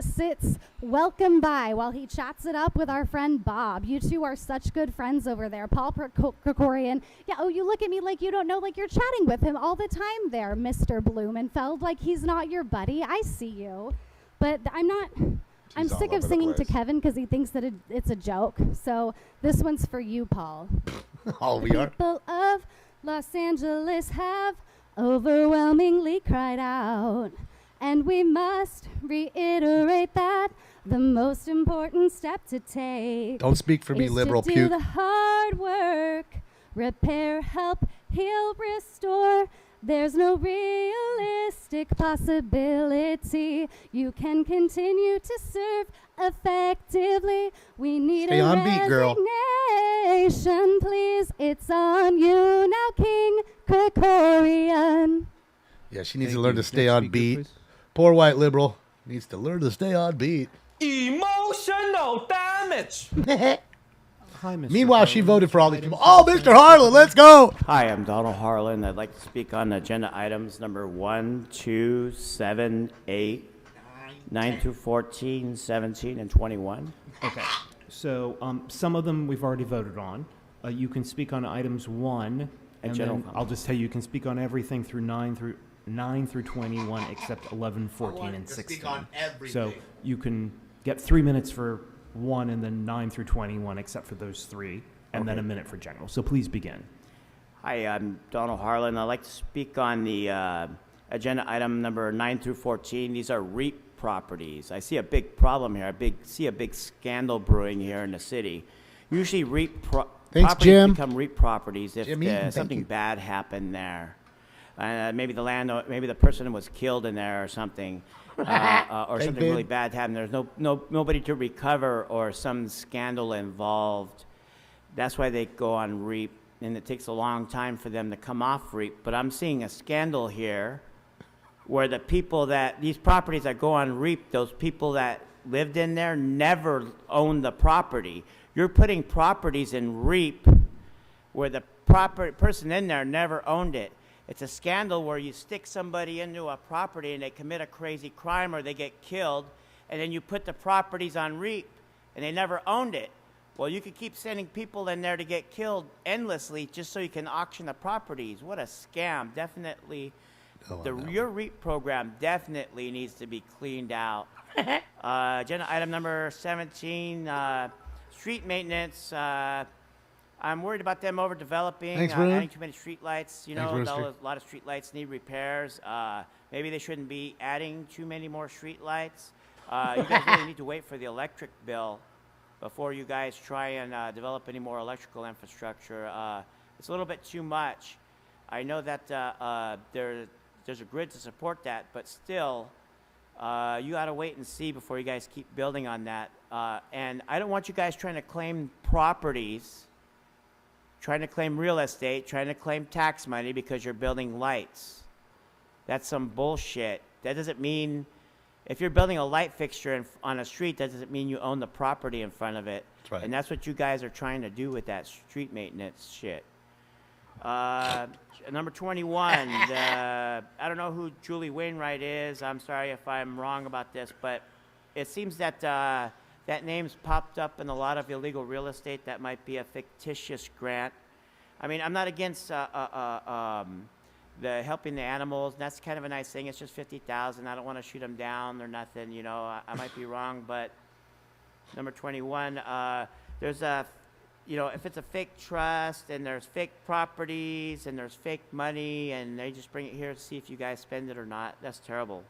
sits welcome by while he chats it up with our friend Bob. You two are such good friends over there. Paul Krikorian. Yeah, oh, you look at me like you don't know, like you're chatting with him all the time there, Mr. Blumenfeld, like he's not your buddy. I see you. But I'm not... I'm She's all sick of over the singing to place. Kevin because he thinks that it's a joke. So this one's for you, Paul. Oh, we The are. people of Los Angeles have overwhelmingly cried out, and we must reiterate that the most important step to take Don't speak for me, is liberal to do puke. the hard work, repair, help, heal, restore. There's no realistic possibility you can continue to serve effectively. We need Stay a on beat, girl. resignation, please. It's on you now, King Krikorian. Yeah, she needs Thank to learn you. to stay Next on speaker, beat. please. Poor white liberal needs to learn to stay on beat. Emotional damage. Hi, Mr. Meanwhile, she Harlan. voted for all these people. Oh, Mr. Harlan, let's go. Hi, I'm Donald Harlan. I'd like to speak on agenda items number 1, 2, 7, 8, 9 through 14, 17, and 21. Okay. So some of them we've already voted on. You can speak on items 1, and general then comment. I'll just tell you can speak on everything through 9 through 21 except 11, 14, and 16. So you can get 3 minutes for 1 and then 9 through 21 except for those 3, and then Okay. a minute for general. So please begin. Hi, I'm Donald Harlan. I'd like to speak on the agenda item number 9 through 14. These are REAP properties. I see a big problem here. See a big scandal brewing here in the city. Usually REAP Thanks, properties Jim. become REAP properties if Jimmy, thank something you. bad happened there. Maybe the person was killed in there or something, or Thank something Ben. really bad happened. There's nobody to recover or some scandal involved. That's why they go on REAP, and it takes a long time for them to come off REAP. But I'm seeing a scandal here where these properties that go on REAP, those people that lived in there never owned the property. You're putting properties in REAP where the person in there never owned it. It's a scandal where you stick somebody into a property and they commit a crazy crime or they get killed, and then you put the properties on REAP and they never owned it. Well, you could keep sending people in there to get killed endlessly just so you can auction the properties. What a scam. Definitely, your REAP program definitely needs to be cleaned out. Agenda item number 17, street maintenance. I'm worried about them overdeveloping, Thanks, Bruno. adding too many streetlights. You Thanks, know, Rooster. a lot of streetlights need repairs. Maybe they shouldn't be adding too many more streetlights. You guys really need to wait for the electric bill before you guys try and develop any more electrical infrastructure. It's a little bit too much. I know that there's a grid to support that, but still, you got to wait and see before you guys keep building on that. And I don't want you guys trying to claim properties, trying to claim real estate, trying to claim tax money because you're building lights. That's some bullshit. That doesn't mean, if you're building a light fixture on a street, that doesn't mean you own the property in front of it. That's right. And that's what you guys are trying to do with that street maintenance shit. Number 21, I don't know who Julie Wainwright is. I'm sorry if I'm wrong about this, but it seems that that name's popped up in a lot of illegal real estate. That might be a fictitious grant. I mean, I'm not against the helping the animals, that's kind of a nice thing. It's just 50,000. I don't want to shoot them down or nothing, you know. I might be wrong, but number 21, there's a, you know, if it's a fake trust and there's fake properties and there's fake money and they just bring it here to see if you guys spend it or not, that's terrible.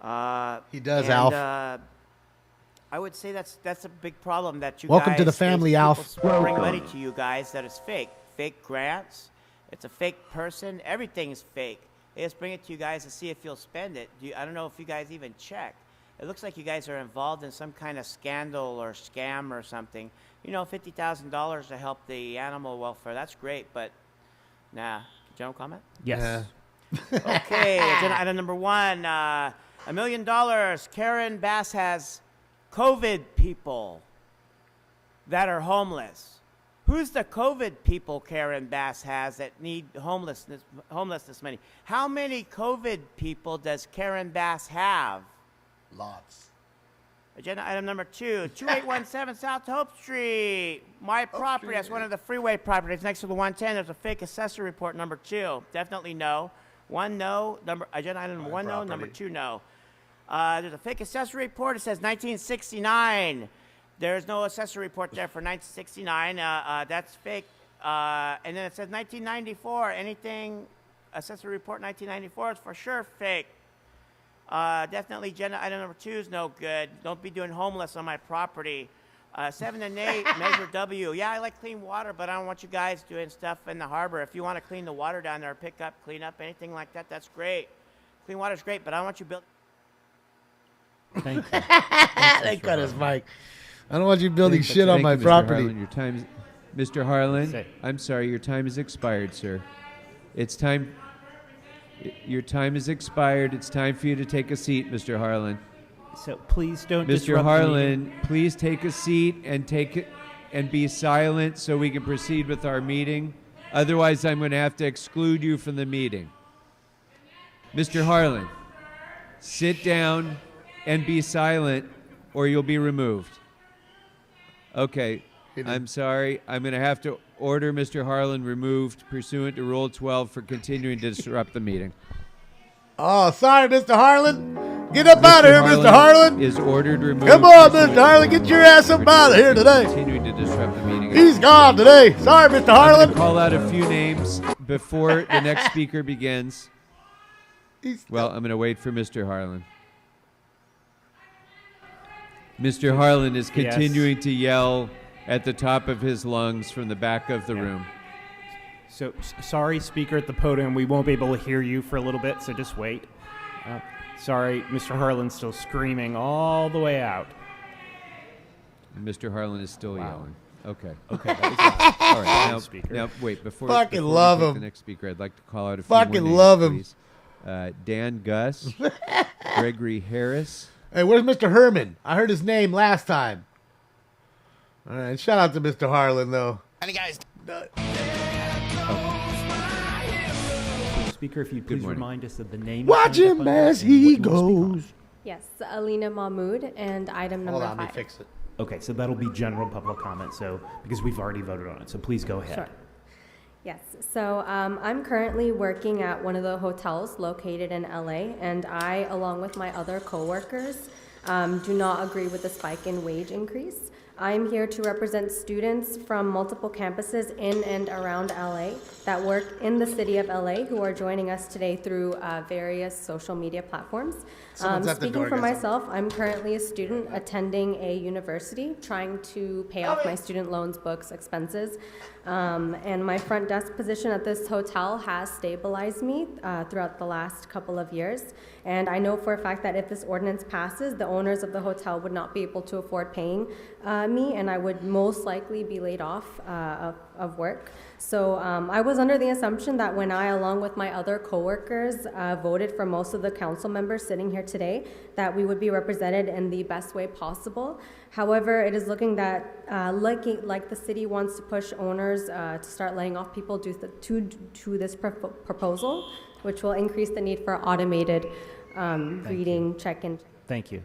He does, and, Alf. I would say that's a big problem that you Welcome guys, to the family, those people Alf. bring money to you guys that is fake. Fake grants. It's a fake person. Everything is fake. They just bring it to you guys to see if you'll spend it. I don't know if you guys even check. It looks like you guys are involved in some kind of scandal or scam or something. You know, $50,000 to help the animal welfare. That's great, but nah. General comment? Yes. Okay, agenda item number 1. $1 million. Karen Bass has COVID people that are homeless. Who's the COVID people Karen Bass has that need homelessness money? How many COVID people does Karen Bass have? Lots. Agenda item number 2, 2817 South Hope Street. My property, that's one of the freeway properties next to the 110. There's a fake assessor report, number 2. Definitely no. 1 no. Agenda item number 1 no, number 2 no. There's a fake assessor report. It says 1969. There's no assessor report there for 1969. That's fake. And then it says 1994. Anything assessor report 1994 is for sure fake. Definitely agenda item number 2 is no good. Don't be doing homeless on my property. 7 and 8, Measure W. Yeah, I like clean water, but I don't want you guys doing stuff in the harbor. If you want to clean the water down there, pick up, clean up, anything like that, that's great. Clean water's great, but I don't want you building. Thank you. They cut his mic. I don't want you building Thank shit on you, my Mr. property. Harlan. Your time's, Mr. Harlan, Say. I'm sorry, your time has expired, sir. It's time. Your time has expired. It's time for you to take a seat, Mr. Harlan. So please don't Mr. disrupt the meeting. Harlan, please take a seat and be silent so we can proceed with our meeting. Otherwise, I'm going to have to exclude you from the meeting. Mr. Harlan, sit down and be silent or you'll be removed. Okay, I'm sorry. I'm going to have to order Mr. Harlan removed pursuant to Rule 12 for continuing to disrupt the meeting. Oh, sorry, Mr. Harlan. Get up out of here, Mr. Harlan. Is ordered removed. Come on, Mr. Harlan. Get your ass up out of here today. Continuing to disrupt the meeting. He's gone today. Sorry, Mr. I'm going Harlan. to call out a few names before the next speaker begins. Well, I'm going to wait for Mr. Harlan. Mr. Harlan is continuing to yell at the top of his lungs from the back of the room. So, sorry, speaker at the podium. We won't be able to hear you for a little bit, so just wait. Sorry, Mr. Harlan's still screaming all the way out. Mr. Harlan is still yelling. Okay. Okay. All right. Now, Speaker. now wait. Before Fucking before we love take him. the next speaker, I'd like to call out a few Fucking more names, love him. please. Dan Gus, Gregory Harris. Hey, where's Mr. Herman? I heard his name last time. All right, shout out to Mr. Harlan, though. Any guys? Speaker, if you'd please morning. remind us of the name. Watch him as he goes. Yes, Alina Mahmood, and item number Hold on, 5. let me fix it. Okay, so that'll be general public comment. So because we've already voted on it, so please go ahead. Sure. Yes, so I'm currently working at one of the hotels located in LA, and I, along with my other coworkers, do not agree with the spike in wage increase. I'm here to represent students from multiple campuses in and around LA that work in the city of LA who are joining us today through various social media platforms. Someone's at the Speaking door, for guys. myself, I'm currently a student attending a university, trying to pay off my student loans, books, expenses. And my front desk position at this hotel has stabilized me throughout the last couple of years. And I know for a fact that if this ordinance passes, the owners of the hotel would not be able to afford paying me, and I would most likely be laid off of work. So I was under the assumption that when I, along with my other coworkers, voted for most of the council members sitting here today, that we would be represented in the best way possible. However, it is looking that like the city wants to push owners to start laying off people due to this proposal, which will increase the need for automated reading, check-in. Thank you.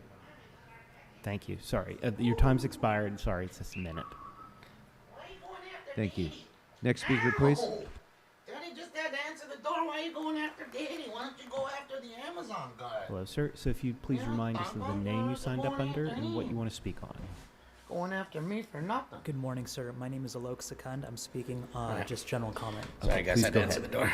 Thank you. Sorry, your time's expired. Sorry, it's just a minute. Thank you. Next speaker, please. Daddy just had to answer the door. Why are you going after Daddy? Why don't you go after the Amazon guy? Hello, sir. So if you'd please remind us of the name you signed up under and what you want to speak on. Going after me for nothing. Good morning, sir. My name is Alok Sakand. I'm speaking just general comment. Sorry, guys, I had to answer the door.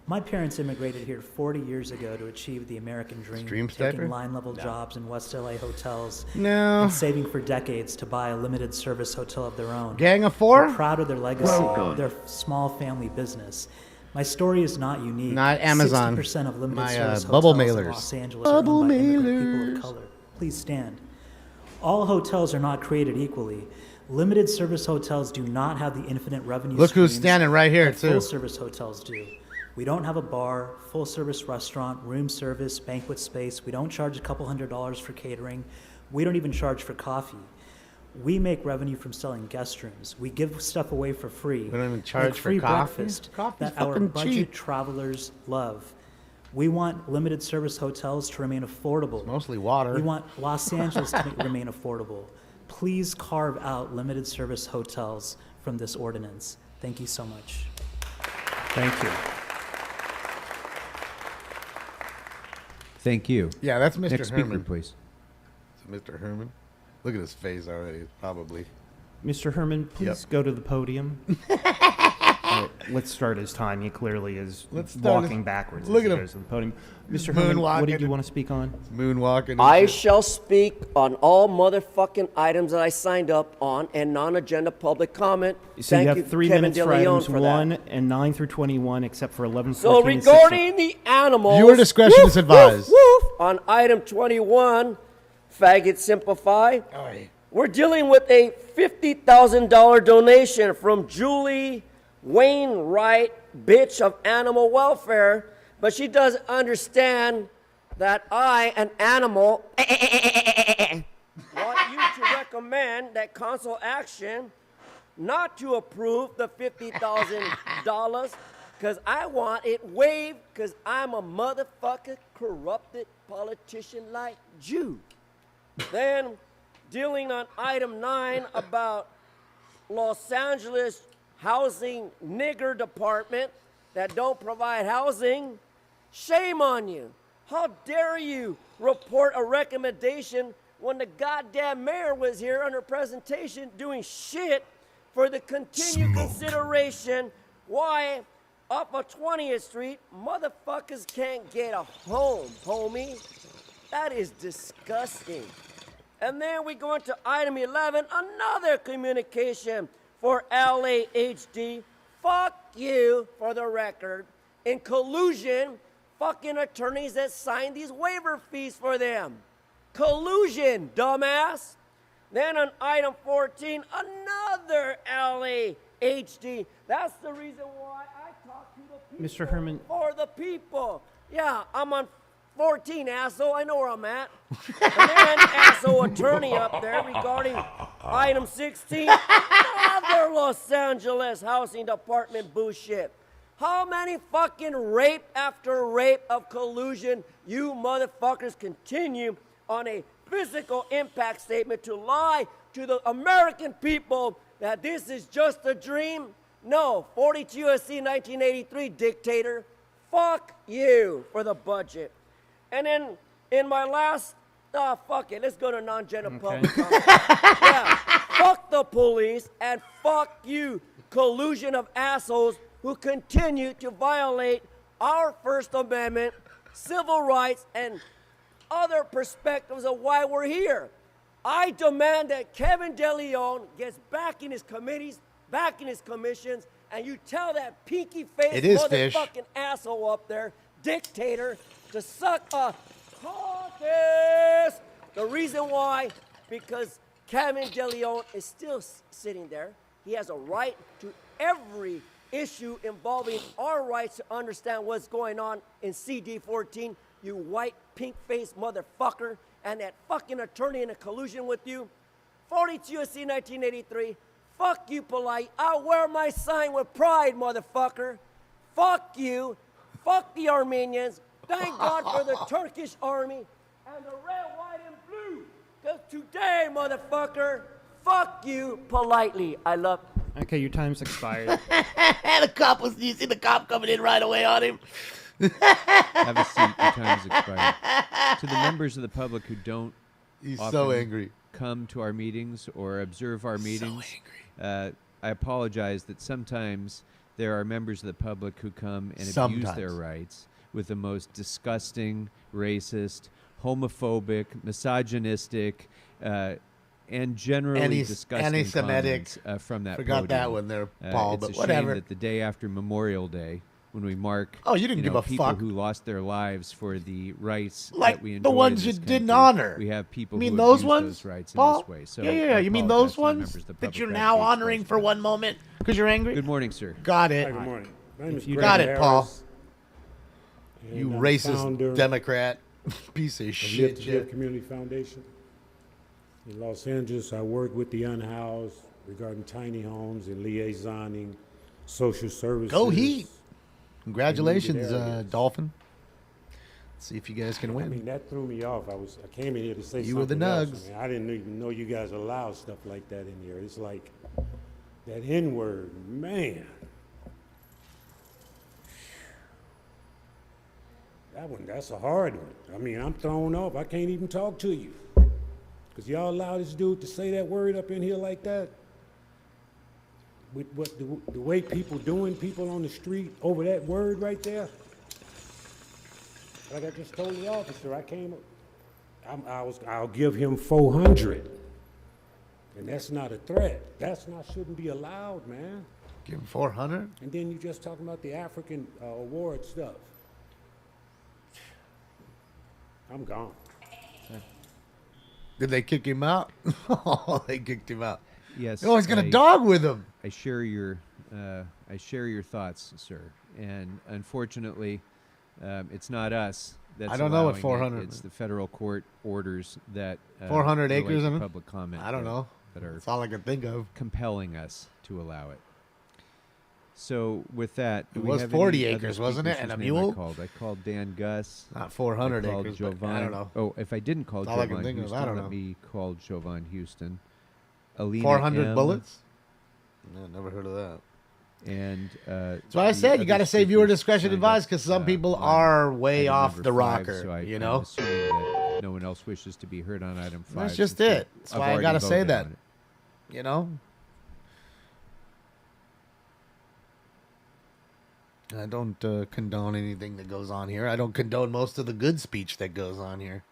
My parents immigrated here 40 years ago to achieve the American dream, Dream taking sniper? line-level jobs in West LA hotels, No. and saving for decades to buy a limited service hotel of their own. Gang of four? We're proud of their legacy, their small family business. My story is not unique. Not Amazon. 60% of limited My, service bubble hotels in mailers. Los Angeles are Bubble owned by immigrant mailers. people of color. Please stand. All hotels are not created equally. Limited service hotels do not have the infinite revenue Look who's streams standing right here, that too. Full service hotels do. We don't have a bar, full service restaurant, room service, banquet space. We don't charge a couple $100s for catering. We don't even charge for coffee. We make revenue from selling guest rooms. We give stuff away for free. We don't even like charge for free coffee? breakfast Coffee's that our fucking budget cheap. travelers love. We want limited service hotels to remain affordable. It's mostly water. We want Los Angeles to remain affordable. Please carve out limited service hotels from this ordinance. Thank you so much. Thank you. Thank you. Yeah, that's Mr. Next speaker, Herman. please. Mr. Herman. Look at his face already, probably. Mr. Herman, please Yep. go to the podium. Let's start his time. He clearly is Let's start walking his- backwards look as he at him. goes to the podium. Mr. Herman, what did you want to speak on? Moonwalking. I shall speak on all motherfucking items that I signed up on and non-agenda public comment. So Thank you have 3 Kevin minutes De for Leon, items for that. 1 and 9 through 21, except for 11, So 14, and 16. regarding the animals, Viewer discretion woof, is advised. woof, woof, on item 21, faggot simplify, we're dealing with a $50,000 donation from Julie Wainwright, bitch of animal welfare, but she doesn't understand that I, an animal, want you to recommend that council action not to approve the $50,000 because I want it waived because I'm a motherfucker corrupted politician like you. Then dealing on item 9 about Los Angeles housing nigger department that don't provide housing, shame on you. How dare you report a recommendation when the goddamn mayor was here on her presentation doing shit for the continued consideration why up on 20th Street motherfuckers can't get a home, homie. That is disgusting. And then we go into item 11, another communication for LAHD. Fuck you, for the record. In collusion, fucking attorneys that signed these waiver fees for them. Collusion, dumbass. Then on item 14, another LAHD. That's the reason why I talk to the people. Mr. Herman. For the people. Yeah, I'm on 14, asshole. I know where I'm at. And then asshole attorney up there regarding item 16, another Los Angeles housing department bullshit. How many fucking rape after rape of collusion you motherfuckers continue on a physical impact statement to lie to the American people that this is just a dream? No, 42 U.S.C. 1983, dictator. Fuck you for the budget. And then in my last, fuck it, let's go to non-gender public comment. Yeah, fuck the police and fuck you, collusion of assholes who continue to violate our First Amendment, civil rights, and other perspectives of why we're here. I demand that Kevin De Leon gets back in his committees, back in his commissions, and you tell that pinky-faced motherfucking asshole up there, dictator, to suck a caucus. The reason why, because Kevin De Leon is still sitting there. He has a right to every issue involving our rights to understand what's going on in CD14, you white pink-faced motherfucker, and that fucking attorney in a collusion with you. 42 U.S.C. 1983, fuck you, polite. I'll wear my sign with pride, motherfucker. Fuck you. Fuck the Armenians. Thank God for the Turkish army and the red, white, and blue. Because today, motherfucker, fuck you politely. I love Okay, your time's expired. You see the cop coming in right away on him. Have a seat. Your time is expired. To the members of the public who don't He's often so angry. come to our meetings or observe our meetings, I apologize that sometimes there are members of the public who come and abuse their Sometimes. rights with the most disgusting, racist, homophobic, misogynistic, and generally disgusting anti-Semitic. comments from that Forgot that podium. one there, Paul, It's but a whatever. shame that the day after Memorial Day, when we mark Oh, you didn't give know, a people fuck. who lost their lives for the rights Like that we the enjoy ones in you this didn't country, honor. we have people You mean who those abuse ones, those rights Paul? in this way. So yeah. I You mean apologize those to the ones members of the that public you're who now have to honoring express for that. one moment because you're angry? Good morning, sir. Got it. Hi, good morning. My name is You Greg got it, Paul. Harris, You and I'm racist founder Democrat piece of of shit. Live to Give Community Foundation. In Los Angeles, I work with the unhoused regarding tiny homes and liaisoning social services. Go Heat. in Congratulations, needed areas. Dolphin. Let's see if you guys can I win. mean, that threw me off. I came in here to say You were the something else. Nugs. I mean, I didn't even know you guys allow stuff like that in here. It's like that N-word, man. That's a hard one. I mean, I'm thrown off. I can't even talk to you. Because y'all allow this dude to say that word up in here like that? With what the way people doing people on the street over that word right there? Like I just told the officer, I'll give him 400. And that's not a threat. Shouldn't be allowed, man. Give him 400? And then you just talking about the African award stuff. I'm gone. Did they kick him out? Oh, they kicked him out. Yes. Oh, he's got a dog with him. I share your thoughts, sir. And unfortunately, it's not us that's I don't know what allowing it. 400 It's the federal court orders that 400 relate acres to in it? public comment. I don't know. That are That's all I can think of. compelling us to allow it. So with that, do It we was have 40 any other acres, wasn't it? speakers And a whose name mule? I called Dan Gus. Not 400 I called acres, but Jovan. I don't know. Oh, if I didn't call That's all I can Jovan think of. Houston, I don't let know. me call Jovan Houston. Alina 400 M. bullets? No, never heard of that. And That's why I the said you other got to say viewer speakers discretion signed advised up, because some people on are way item off number the 5, rocker. so You I'm know, assuming that no one else wishes to be heard on item 5. that's just since it. That's I've why I already got to say voted that. on it. You know, I don't condone anything that goes on here. I don't condone most of the good speech that goes on here.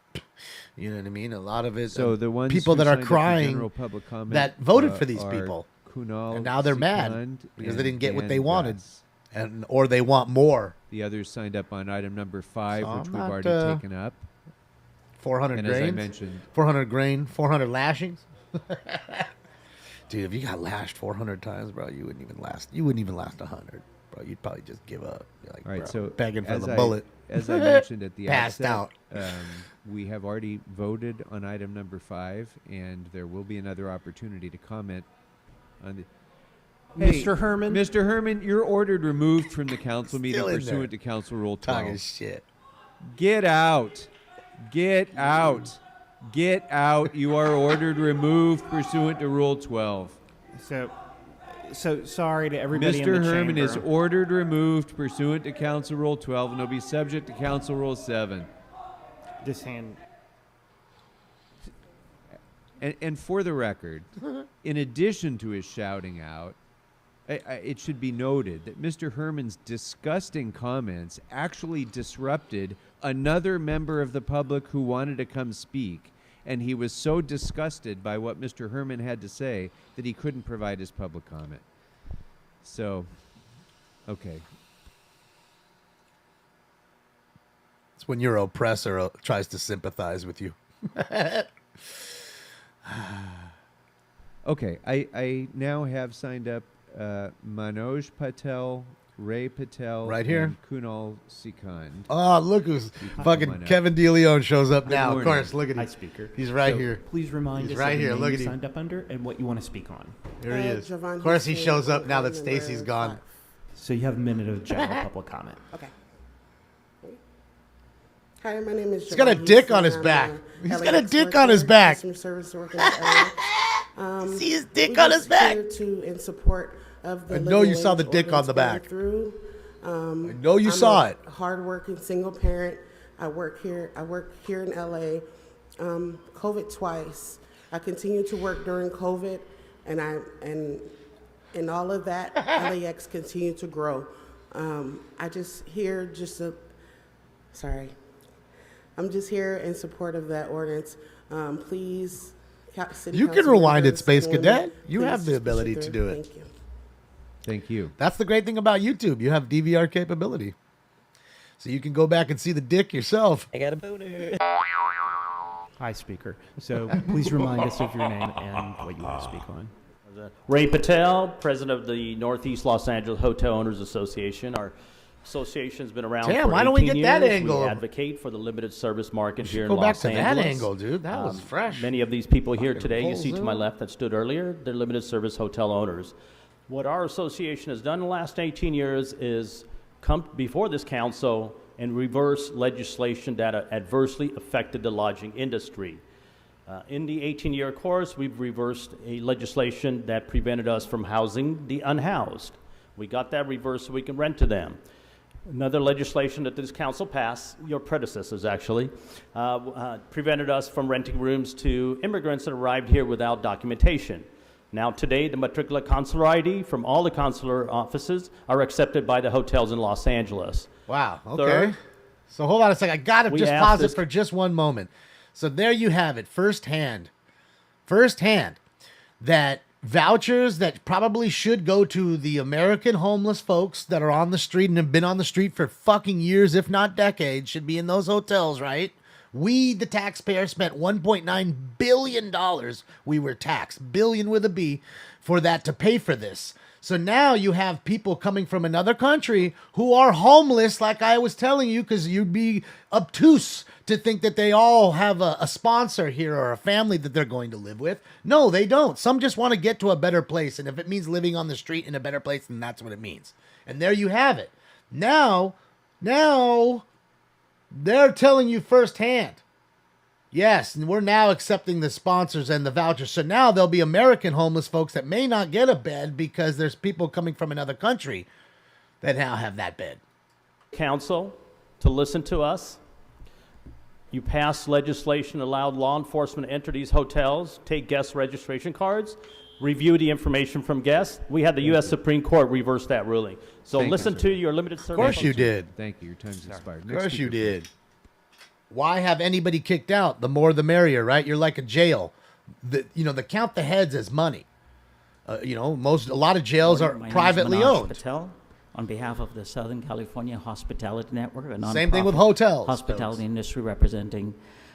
You know what I mean? A lot of it. So the ones people who that are signed up for crying general public comment, that voted for these are people, Kunal and now they're mad Sikand because they and didn't get what Dan they wanted, Gus. and or they want more. The others signed up on item number 5, So which I'm we've not, already taken up. 400 And grains. as I mentioned, 400 grain, 400 lashings. Dude, if you got lashed 400 times, bro, you wouldn't even last. You wouldn't even last 100, bro. You'd probably just give up. You're like, all right, bro, so begging for as the I- bullet. As I mentioned at the Passed outset, out. We have already voted on item number 5, and there will be another opportunity to comment on the. Mr. Herman? Mr. Herman, you're ordered removed from the council meeting Still in pursuant there. to Council Rule 12. Talking shit. Get out. Get out. Get out. You are ordered removed pursuant to Rule 12. So sorry to everybody in the Mr. Herman chamber. is ordered removed pursuant to Council Rule 12 and will be subject to Council Rule 7. This hand. And for the record, in addition to his shouting out, it should be noted that Mr. Herman's disgusting comments actually disrupted another member of the public who wanted to come speak. And he was so disgusted by what Mr. Herman had to say that he couldn't provide his public comment. So, okay. It's when your oppressor tries to sympathize with you. Okay, I now have signed up Manoj Patel, Ray Patel, Right here. and Kunal Sikand. Oh, look who's You can come fucking on up. Kevin DeLeon shows up Good now. morning. Of course, look at Hi, him. Speaker. He's right So here. Please remind He's us right of the here. name Look you at him. signed up under and what you want to speak on. Here he is. Jovan Of course, he Houston, shows up now that item Stacy's number gone. 5. So you have a minute of general public comment. Okay. Hi, my name is He's got a Jovan dick Houston. on his I'm back. a He's LAX got a dick on his worker, back. Customer service worker in this area. See his dick we're on his just back. here to in support of the I know you living saw the wage dick on ordinance the going back. Through. I know you saw it. Hardworking single parent. I work here in LA. COVID twice. I continue to work during COVID, and all of that, LAX continued to grow. I just here I'm just here in support of that ordinance. Please, City You can Council rewind it, members, Space women, Cadet. You please have the just push ability to through. do it. Thank you. Thank you. That's the great thing about YouTube. You have DVR capability. So you can go back and see the dick yourself. I got a boner. Hi, Speaker. So please remind us of your name and what you want to speak on. Ray Patel, president of the Northeast Los Angeles Hotel Owners Association. Our association's been around Damn, for why don't we 18 get that years. angle? We advocate for the limited service market here in go back Los to that Angeles. angle, dude. That was fresh. Many of these people here Fucking today, you full see to my zoom. left that stood earlier, they're limited service hotel owners. What our association has done in the last 18 years is come before this council and reverse legislation that adversely affected the lodging industry. In the 18-year course, we've reversed a legislation that prevented us from housing the unhoused. We got that reversed so we can rent to them. Another legislation that this council passed, your predecessors actually, prevented us from renting rooms to immigrants that arrived here without documentation. Now today, the matricular consular ID from all the consular offices are accepted by the hotels in Los Angeles. Wow. Okay. Third, so hold on a second. I got to we just asked pause it this- for just one moment. So there you have it, firsthand, that vouchers that probably should go to the American homeless folks that are on the street and have been on the street for fucking years, if not decades, should be in those hotels, right? We, the taxpayer, spent $1.9 billion. We were taxed, billion with a B, for that to pay for this. So now you have people coming from another country who are homeless, like I was telling you, because you'd be obtuse to think that they all have a sponsor here or a family that they're going to live with. No, they don't. Some just want to get to a better place. And if it means living on the street in a better place, then that's what it means. And there you have it. Now, they're telling you firsthand. Yes, and we're now accepting the sponsors and the vouchers. So now there'll be American homeless folks that may not get a bed because there's people coming from another country that now have that bed. Council to listen to us. You passed legislation that allowed law enforcement to enter these hotels, take guest registration cards, review the information from guests. We had the U.S. Supreme Court reverse that ruling. So Thank you, listen sir. to your limited service. Of course you did. Thank you. Your time's expired. Of Next course you speaker, did. Why have anybody kicked out? The more the merrier, right? You're like a jail. They count the heads as money. A lot of jails are My name is privately Manoj owned. Patel, on behalf of the Southern California Hospitality Network, a Same thing with nonprofit hotels, hospitality industry representing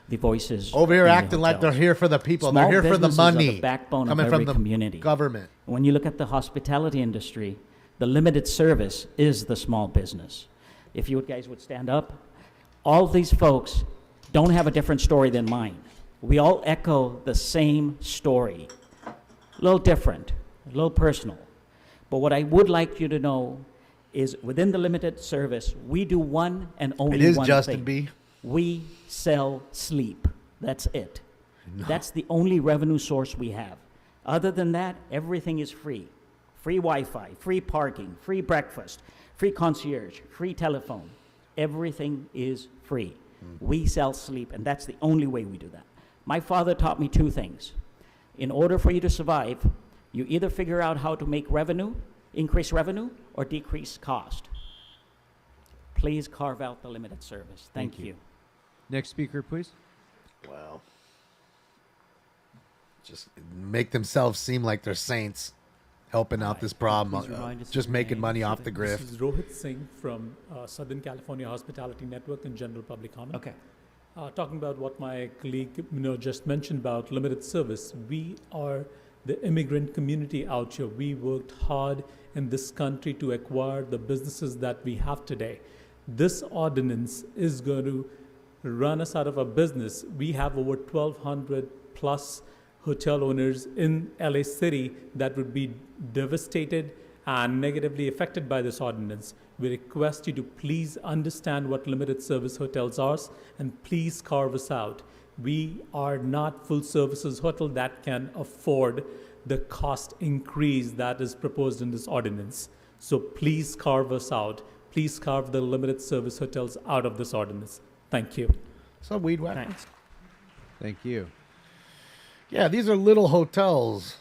the voices Over here in the acting like they're hotels. here for the people. Small They're here for the businesses are money the backbone coming of from every the community. government. When you look at the hospitality industry, the limited service is the small business. If you guys would stand up, all these folks don't have a different story than mine. We all echo the same story. A little different, a little personal. But what I would like you to know is within the limited service, we do one and only It is one Justin thing. B. We sell sleep. That's it. That's the only revenue source we have. Other than that, everything is free. Free Wi-Fi, free parking, free breakfast, free concierge, free telephone. Everything is free. We sell sleep, and that's the only way we do that. My father taught me two things. In order for you to survive, you either figure out how to make revenue, increase revenue, or decrease cost. Please carve out the limited service. Thank you. Next speaker, please. Wow. Just make themselves seem like they're saints helping out this problem. Please remind us of Just your making name. money off the This grift. is Rohit Singh from Southern California Hospitality Network and General Public Comment. Okay. Talking about what my colleague just mentioned about limited service, we are the immigrant community out here. We worked hard in this country to acquire the businesses that we have today. This ordinance is going to run us out of a business. We have over 1,200 plus hotel owners in LA City that would be devastated and negatively affected by this ordinance. We request you to please understand what limited service hotels are and please carve us out. We are not full services hotel that can afford the cost increase that is proposed in this ordinance. So please carve us out. Please carve the limited service hotels out of this ordinance. Thank you. So weed whacker. Thanks. Thank you. Yeah, these are little hotels.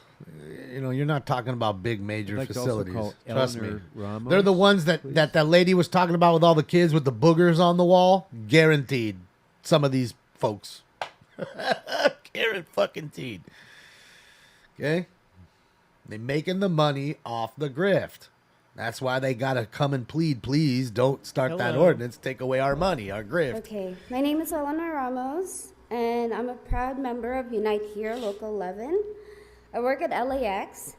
You know, you're not talking about big major I'd like to also facilities. call Trust me. Eleanor Ramos, They're the ones that lady was talking about with all the kids with the boogers on the wall. Guaranteed. Some of these folks. Guaranteed. Okay? They're making the money off the grift. That's why they got to come and plead, please don't start that Hello. ordinance. Take away our money, our grift. Okay, my name is Eleanor Ramos, and I'm a proud member of Unite Here, Local 11. I work at LAX,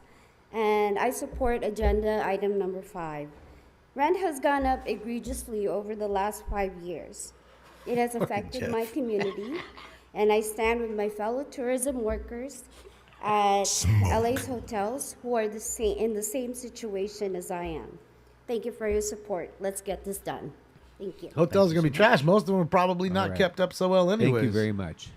and I support agenda item number 5. Rent has gone up egregiously over the last 5 years. It has affected Jeff. my community, and I stand with my fellow tourism workers at LA's hotels who are in the same situation as I am. Thank you for your support. Let's get this done. Thank you. Hotels are going to be trash. Most of them are probably not right. kept up so well anyways. Thank you very much.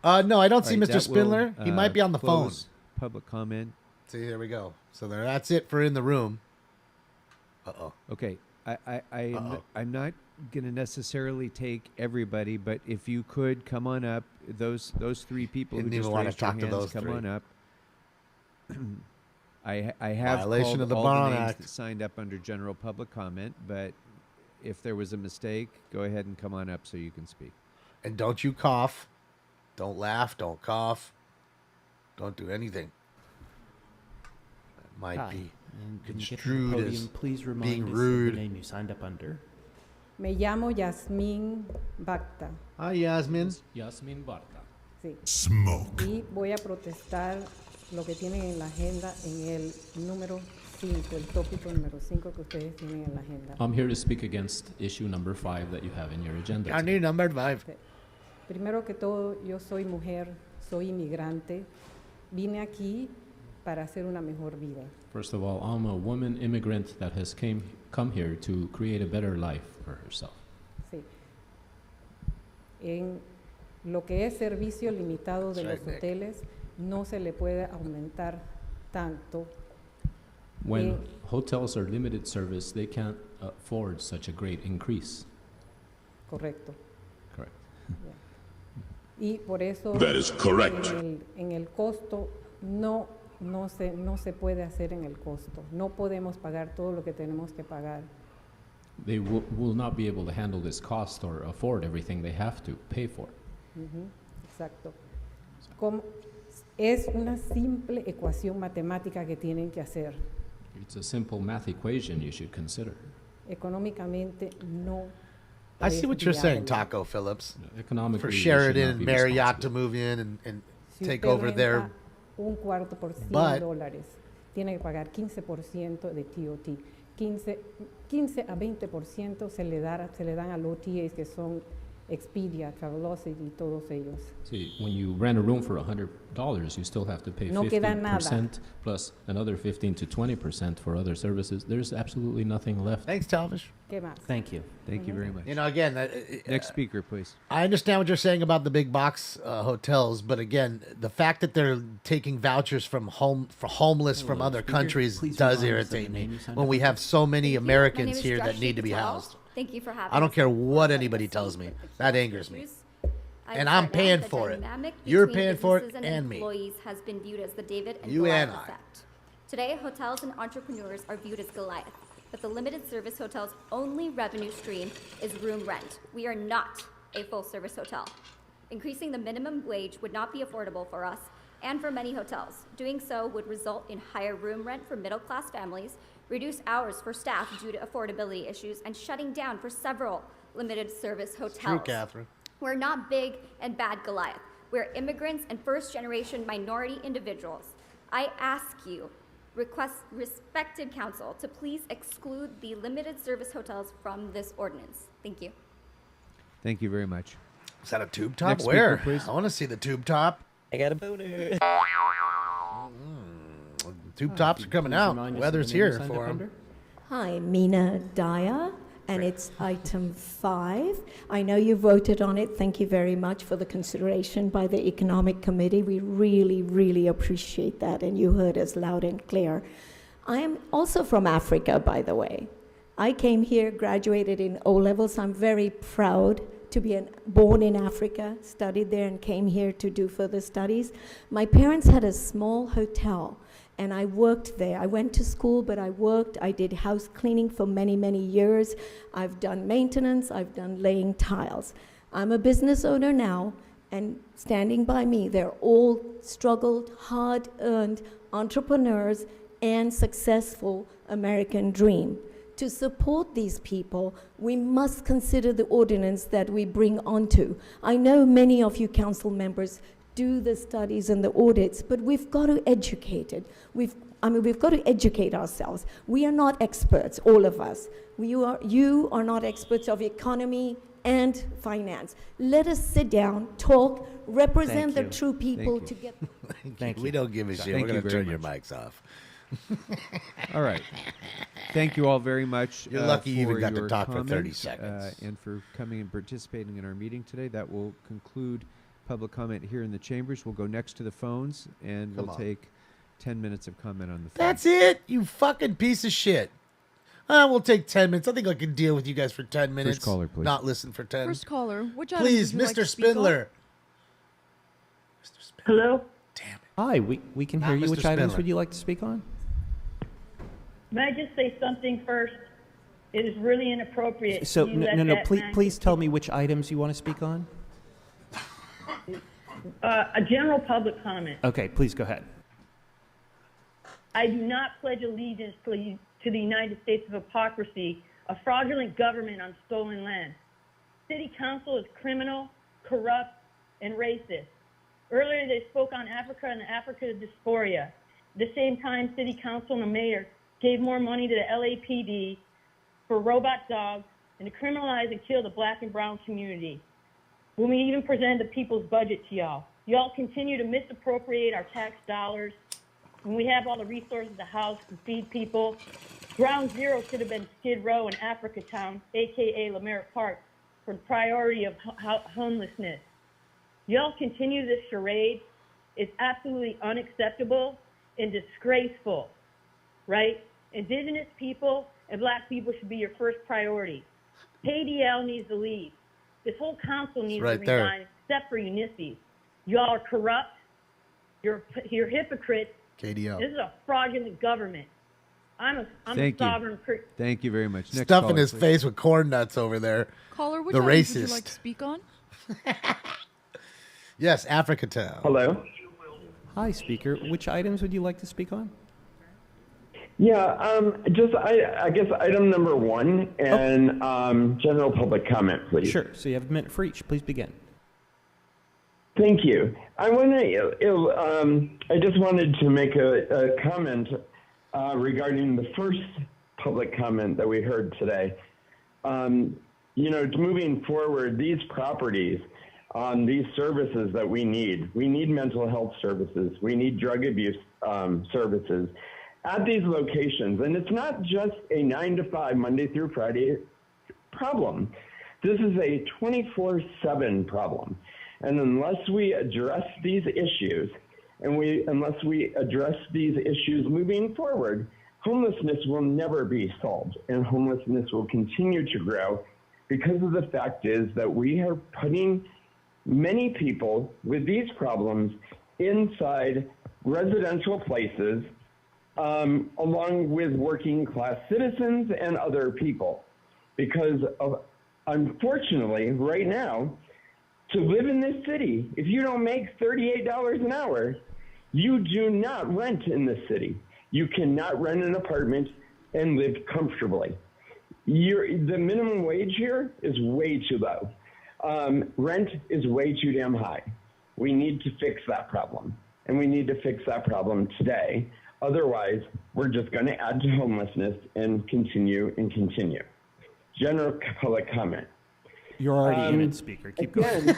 No, I don't All see right, Mr. that Spindler. will, He might be on the phone. close Public comment. See, there we go. So that's it for in the room. Uh-oh. Okay, I'm not going to necessarily take everybody, but if you could come on up, those 3 people Didn't who even just wanna raised your talk to hands, those come 3. on up. I have Violation called of the all Bond the names Act. that signed up under general public comment, but if there was a mistake, go ahead and come on up so you can speak. And don't you cough. Don't laugh. Don't cough. Don't do anything. That might Hi. be And when you get to the construed podium, as please remind being us rude. of the name you signed up under. Me llamo Yasmín Bacta. Hi, Yasmin. Yasmin Barta. Sí. Smoke. Y voy a protestar lo que tienen en la agenda en el número 5, el tópico número 5 que ustedes tienen en la agenda. I'm here to speak against issue number 5 that you have in your agenda. I need number 5. Primero que todo, yo soy mujer, soy inmigrante. Vine aquí para hacer una mejor vida. First of all, I'm a woman immigrant that has come here to create a better life for herself. Sí. En lo que es servicio limitado de That's los right, Nick. hoteles, no se le puede aumentar tanto. When hotels are limited service, they can't afford such a great increase. Correcto. Correct. Y por eso That is correct. En el costo no se puede hacer en el costo. No podemos pagar todo lo que tenemos que pagar. They will not be able to handle this cost or afford everything they have to pay for. Ujú, exacto. Es una simple ecuación matemática que tienen que hacer. It's a simple math equation you should consider. Económicamente no. I see es what you're saying, viable. Taco Phillips. Economically, For they should Sheridan not and be Marriott responsible. to move in and Si take usted over their. renta un cuarto por But- $100, tiene que pagar 15% de TOT. 15 a 20% se le dan a los OTAs que son Expedia, Travelocity y todos ellos. See, when you rent a room for $100, you still have to pay No queda nada. 15% plus another 15 to 20% for other services. There's absolutely nothing left. Thanks, Talvish. ¿Qué más? Thank you. Thank you very much. You know, again, Next speaker, please. I understand what you're saying about the big box hotels, but again, the fact that they're taking vouchers from homeless from Hello, other speaker. countries Please does remind us of the irritate name me you signed when up we for. have so many My Americans name is here that Drashti need to be Patel. housed. Thank you for having I don't us. care what anybody tells me. That angers me. I And start I'm now. paying The for it. dynamic You're between paying for it businesses and me. employees has been viewed as the David and You Goliath and I. effect. Today, hotels and entrepreneurs are viewed as Goliath, but the limited service hotel's only revenue stream is room rent. We are not a full-service hotel. Increasing the minimum wage would not be affordable for us and for many hotels. Doing so would result in higher room rent for middle-class families, reduce hours for staff due to affordability issues, and shutting down for several limited service hotels. True, Catherine. We're not big and bad Goliath. We're immigrants and first-generation minority individuals. I ask you, respected council, to please exclude the limited service hotels from this ordinance. Thank you. Thank you very much. Is that a tube top? Next speaker, Where? please. I want to see the tube top. I got a boner. Tube tops are coming Please out. remind us of Weather's the name you here signed for up them. under. Hi, Mina Daya, and it's item 5. I know you voted on it. Thank you very much for the consideration by the Economic Committee. We really, really appreciate that, and you heard us loud and clear. I am also from Africa, by the way. I came here, graduated in O-levels. I'm very proud to be born in Africa, studied there, and came here to do further studies. My parents had a small hotel, and I worked there. I went to school, but I worked. I did house cleaning for many, many years. I've done maintenance. I've done laying tiles. I'm a business owner now, and standing by me, they're all struggled, hard-earned entrepreneurs and successful American dream. To support these people, we must consider the ordinance that we bring onto. I know many of you council members do the studies and the audits, but we've got to educate it. We've got to educate ourselves. We are not experts, all of us. You are not experts of economy and finance. Let us sit down, talk, represent the true people to get. Thank you. We don't give a shit. We're going to turn your mics off. All right. Thank you all very much. You're lucky you even for got to your talk for 30 comments, seconds. and for coming and participating in our meeting today. That will conclude public comment here in the chambers. We'll go next to the phones, and Come we'll on. take 10 minutes of comment on the phone. That's it, you fucking piece of shit. We'll take 10 minutes. I think I can deal with you guys for 10 minutes. caller, please. Not listen for 10. First caller, which items Please, would you like Mr. to speak on? Spindler. Hello? Hi, we can Ah, hear you. Mr. Which items Spindler. would you like to speak on? May I just say something first? It is really inappropriate. So, you let no, that please, man- please tell me which items you want to speak on. A general public comment. Okay, please go ahead. I do not pledge allegiance to the United States of hypocrisy, a fraudulent government on stolen land. City council is criminal, corrupt, and racist. Earlier, they spoke on Africa and Africa dysphoria. At the same time, city council and the mayor gave more money to the LAPD for robot dogs and to criminalize and kill the black and brown community. When we even presented the people's budget to y'all, y'all continue to misappropriate our tax dollars. When we have all the resources to house and feed people, ground zero should have been Skid Row and Africa Town, aka Leimert Park, for the priority of homelessness. Y'all continue this charade. It's absolutely unacceptable and disgraceful, right? Indigenous people and black people should be your first priority. KDL needs to leave. This whole council needs right to there. resign, except for Ulysses. Y'all are corrupt. You're hypocrites. KDL. This is a fraudulent government. I'm a Thank you. sovereign. Thank you very much. Next Stuffing caller, his please. face with corn nuts over there. Caller, which The items would you racist. like to speak on? Yes, Africa Town. Hello. Hi, speaker. Which items would you like to speak on? Yeah, I guess item number 1 and general public comment, please. Sure. So you have a minute for each. Please begin. Thank you. I just wanted to make a comment regarding the first public comment that we heard today. Moving forward, these properties, these services that we need mental health services, we need drug abuse services at these locations. And it's not just a 9 to 5, Monday through Friday problem. This is a 24/7 problem. And unless we address these issues, unless we address these issues moving forward, homelessness will never be solved, and homelessness will continue to grow because of the fact is that we are putting many people with these problems inside residential places, along with working class citizens and other people. Because unfortunately, right now, to live in this city, if you don't make $38 an hour, you do not rent in this city. You cannot rent an apartment and live comfortably. The minimum wage here is way too low. Rent is way too damn high. We need to fix that problem, and we need to fix that problem today. Otherwise, we're just going to add to homelessness and continue and continue. General public comment. You're already in it, speaker. Keep going.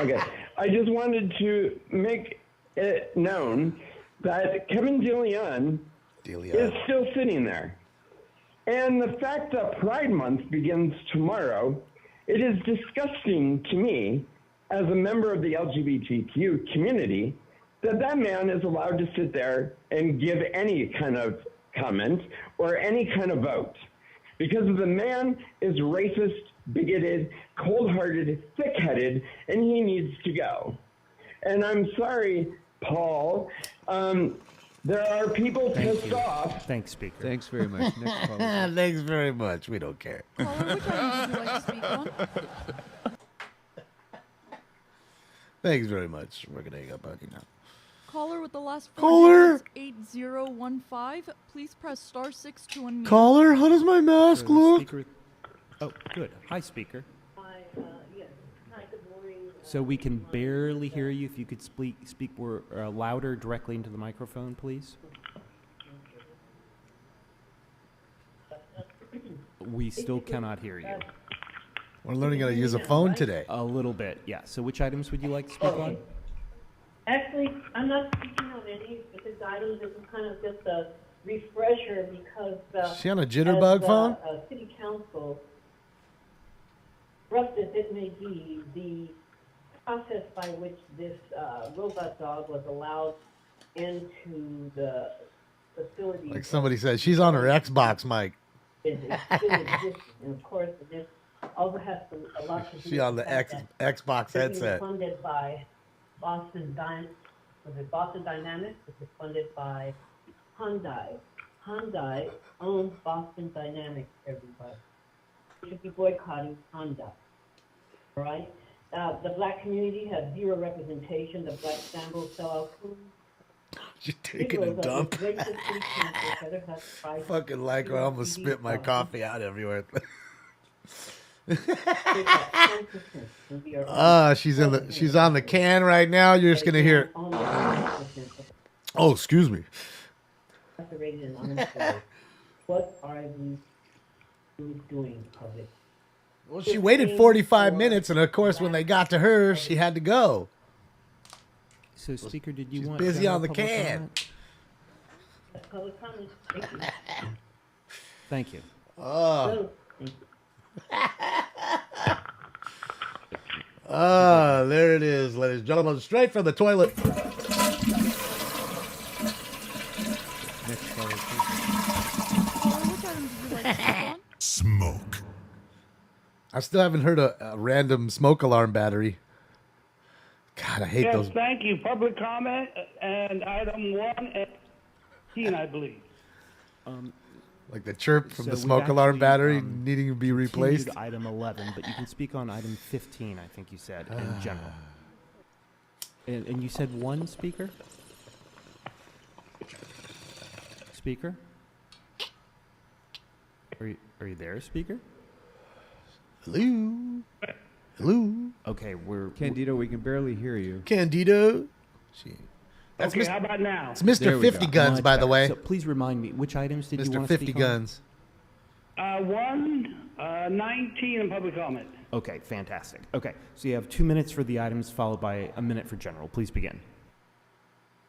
Okay. I just wanted to make it known that Kevin DeLeon is still sitting there. And the fact that Pride Month begins tomorrow, it is disgusting to me as a member of the LGBTQ community that that man is allowed to sit there and give any kind of comment or any kind of vote. Because the man is racist, bigoted, cold-hearted, thick-headed, and he needs to go. And I'm sorry, Paul, there are people pissed off. Thanks, Speaker. Thanks very much. Next caller. Thanks very much. We don't care. Caller, which item would you like to speak on? Thanks very much. We're gonna hang up on you now. Caller with the last Caller? 8015. Please press *6 to unmute. Caller, how does my mask look? Speaker, oh, good. Hi, Speaker. So we can barely hear you. If you could speak more louder directly into the microphone, please. We still cannot hear you. We're learning how to use a phone today. A little bit, yeah. So which items would you like to speak on? Actually, I'm not speaking on any specific items. This is kind of just a refresher because Is she on a jitterbug phone? City Council, rough as it may be, the process by which this robot dog was allowed into the facility. Like somebody said, she's on her Xbox mic. It still exists, and of course, this also has a lot to do. She on the Xbox This headset. is funded by Boston Dynamics. This is funded by Hyundai. Hyundai owns Boston Dynamics, everybody. We should be boycotting Hyundai, right? The black community has zero representation. The black Sambo sellout crew. She's taking a dump. Fucking like her. I almost spit my coffee out everywhere. She's on the can right now. You're just gonna hear. Oh, excuse me. What are you doing, public? Well, she waited 45 minutes, and of course, when they got to her, she had to go. So, Speaker, did you want busy general on the public can. comment? Public comment. Thank you. Thank you. There it is, ladies and gentlemen, straight from the toilet. Next caller, Caller, which item would you like to speak on? Smoke. I still haven't heard a random smoke alarm battery. God, I hate Yes, those. thank you. Public comment and item 1 and 15, I believe. Like the chirp from So the we've smoke alarm actually, battery needing to be replaced. continued item 11, but you can speak on item 15, I think you said, in general. And you said one speaker? Speaker? Are you there, speaker? Hello? Hello? Okay, Candido, we can barely hear you. Candido? That's Okay, how about now? It's Mr. 50 Guns, by the way. So please remind me, which items did you Mr. want to 50 speak Guns. 19 in public comment. on? Okay, fantastic. Okay, so you have 2 minutes for the items, followed by a minute for general. Please begin.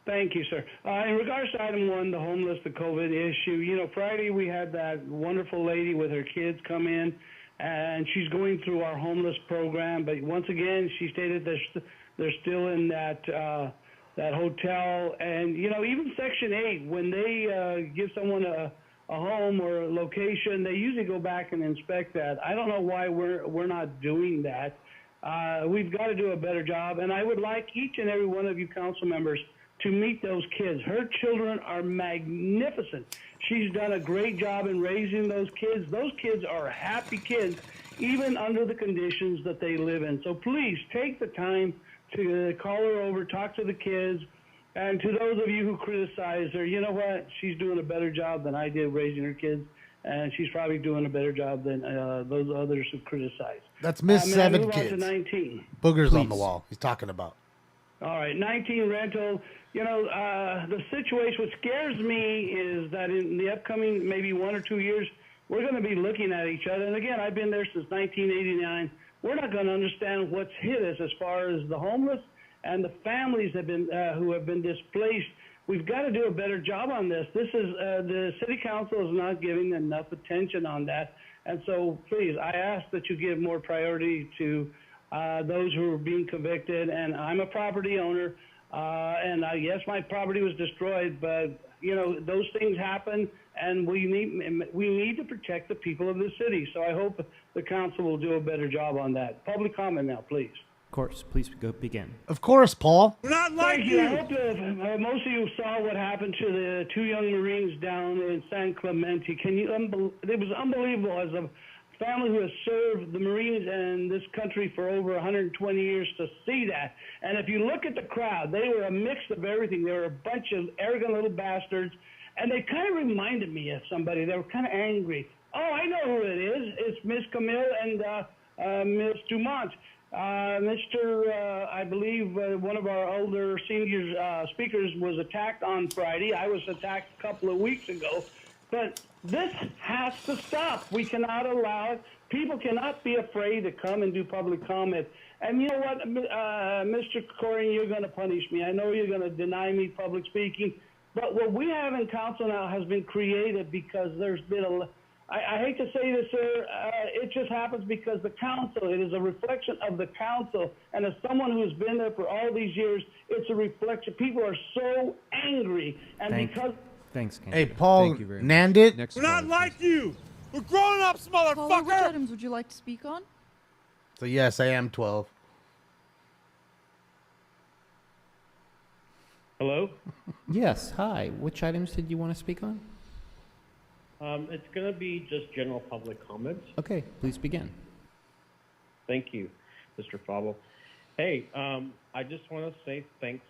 Thank you, sir. In regards to item 1, the homeless, the COVID issue, you know, Friday we had that wonderful lady with her kids come in, and she's going through our homeless program. But once again, she stated they're still in that hotel. And, you know, even Section 8, when they give someone a home or a location, they usually go back and inspect that. I don't know why we're not doing that. We've got to do a better job. And I would like each and every one of you council members to meet those kids. Her children are magnificent. She's done a great job in raising those kids. Those kids are happy kids, even under the conditions that they live in. So please take the time to call her over, talk to the kids, and to those of you who criticize her, you know what? She's doing a better job than I did raising her kids, and she's probably doing a better job than those others who criticize. That's Miss May I 7 move on to Kids. 19? Boogers on Please. the wall. He's talking about. All right, 19 rental. You know, the situation, what scares me is that in the upcoming maybe 1 or 2 years, we're going to be looking at each other. And again, I've been there since 1989. We're not going to understand what's hit us as far as the homeless and the families have been who have been displaced We've got to do a better job on this. This is the city council is not giving enough attention on that, and so please, I ask that you give more priority to those who are being convicted. And I'm a property owner, and yes, my property was destroyed, but you know those things happen, and we need to protect the people of the city. So I hope the council will do a better job on that. Public comment now, please. Of course, please go begin. Of course, Paul. Thank you. I hope that most of you saw what happened to the 2 young Marines down in San Clemente. It was unbelievable as a family who has served the Marines and this country for over 120 years to see that. And if you look at the crowd, they were a mix of everything. They were a bunch of arrogant little bastards, and they kind of reminded me of somebody. They were kind of angry. Oh, I know who it is. It's Miss Camille and Miss Dumont. I believe one of our older senior speakers was attacked on Friday. I was attacked a couple of weeks ago. But this has to stop. We cannot allow it. People cannot be afraid to come and do public comment. And you know what, Mr. Corey, you're going to punish me. I know you're going to deny me public speaking. But what we have in council now has been created because there's been I hate to say this, sir, it just happens because the council, it is a reflection of the council. And as someone who's been there for all these years, it's a reflection. People are so angry. And Thanks, Ken. Hey, Paul Nandit. We're not like you. We're grown-ups, motherfucker. Which items would you like to speak on? So yes, I am 12. Hello? Yes, hi. Which items did you want to speak on? It's going to be just general public comments. Okay, please begin. Thank you, Mr. Fabo. Hey, I just want to say thanks.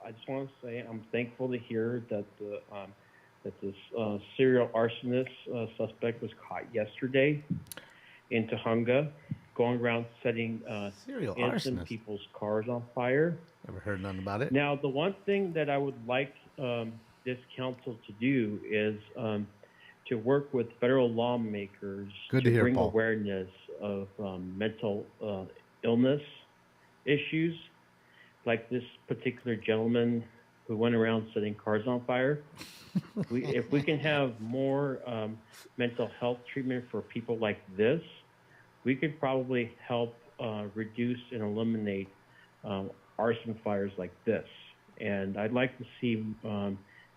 I just want to say I'm thankful to hear that this serial arsonist suspect was caught yesterday in Tujunga, going around setting innocent people's cars on fire. Never heard nothing about it. Now, the one thing that I would like this council to do is to work with federal lawmakers to hear, bring Paul. awareness of mental illness issues, like this particular gentleman who went around setting cars on fire. If we can have more mental health treatment for people like this, we could probably help reduce and eliminate arson fires like this. And I'd like to see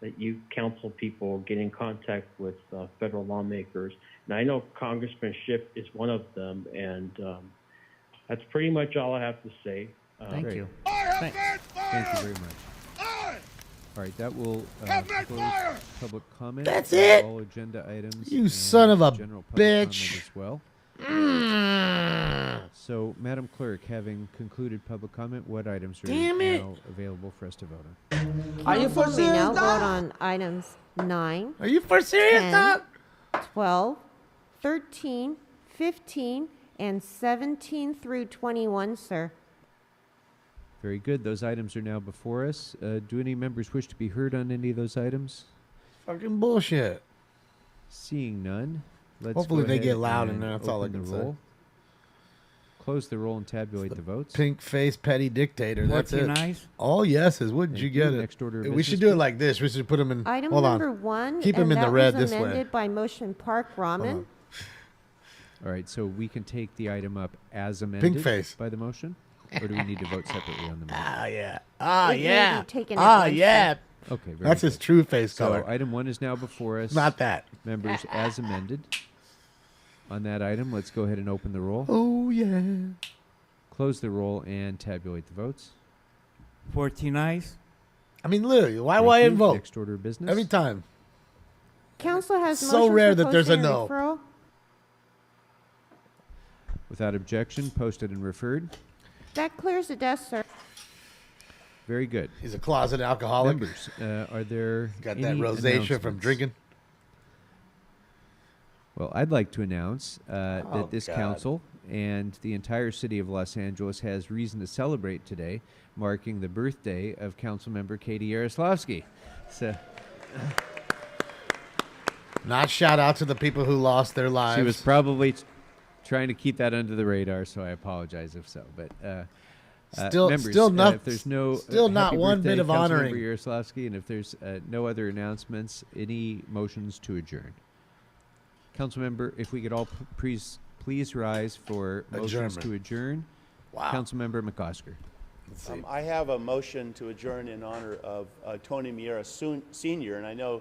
that you council people get in contact with federal lawmakers. And I know Congressman Schiff is one of them, and that's pretty much all I have to say. Thank you. Thank you very much. All right, that will close public comment. That's on it? All agenda items. You and son of a general public bitch. comment as well. So, Madam Clerk, having concluded public comment, what items are Damn it. now available for us to vote on? Are you for Council serious, may now Doc? vote vote on items 9. Are you for serious, 10, Doc? 12, 13, 15, and 17 through 21, sir. Very good. Those items are now before us. Do any members wish to be heard on any of those items? Fucking bullshit. Seeing none, let's Hopefully go they ahead get loud and in there, that's all I open can the say. roll. Close the roll and tabulate the votes. Pink face petty dictator. That's it. 14 ayes? All yeses. Wouldn't Thank you you. get it? Next order of We should business, do it please. like this. We should put them in. Item hold number on. 1, Keep and them in the that red was this way. amended by motion Park Ramen. All right, so we can take the item up as amended face. by the motion, or do we need to vote separately on the motion? Ah, yeah. Ah, It may be yeah. taken at Ah, once, yeah. Okay, very That's good. his true face So color. item 1 is now before us. Not that. Members, as amended. On that item, let's go ahead and open the roll. Oh, yeah. Close the roll and tabulate the votes. 14 ayes? I mean, literally, why Thank would I you. vote? Next order of business. Every time. Council has So motion rare for that there's a posting and no. referral. Without objection, posted and referred. That clears the desk, sir. Very good. He's a closet alcoholic. Members, are there Got that any rosacea from announcements? drinking. Well, I'd like to announce Oh, that this God. council and the entire city of Los Angeles has reason to celebrate today, marking the birthday of Councilmember Katie Yaroslavsky. So Not shout out to the people who lost their lives. she was probably trying to keep that under the radar, so I apologize if so. But Members, if there's no still not happy one birthday, bit of Councilmember honoring. Yaroslavsky, and if there's no other announcements, any motions to adjourn? Councilmember, if we could all please rise for motions Adjournment. to adjourn. Wow. Councilmember McOsker. I have a motion to adjourn in honor of Tony Miera Sr., and I know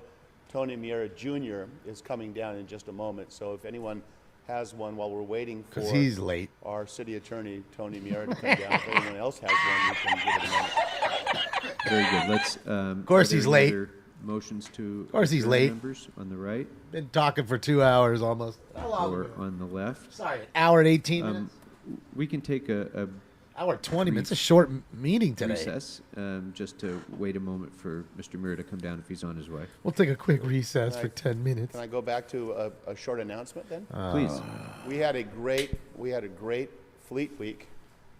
Tony Miera Jr. is coming down in just a moment, so if anyone has one while we're waiting for 'Cause he's late. our city attorney, Tony Miera, to come down, if anyone else has one, we can give it a moment. Very good. Let's. Of course he's late. Motions to. Of course he's adjourn, late. Members on the right. Been talking for 2 hours almost. How long? Or on the left. Sorry, an hour and 18 minutes. We can take a hour 20 minutes. It's a short meeting today. recess, just to wait a moment for Mr. Muir to come down if he's on his way. We'll take a quick recess Can for I- 10 minutes. Can I go back to a short announcement then? Please. We had a great Fleet Week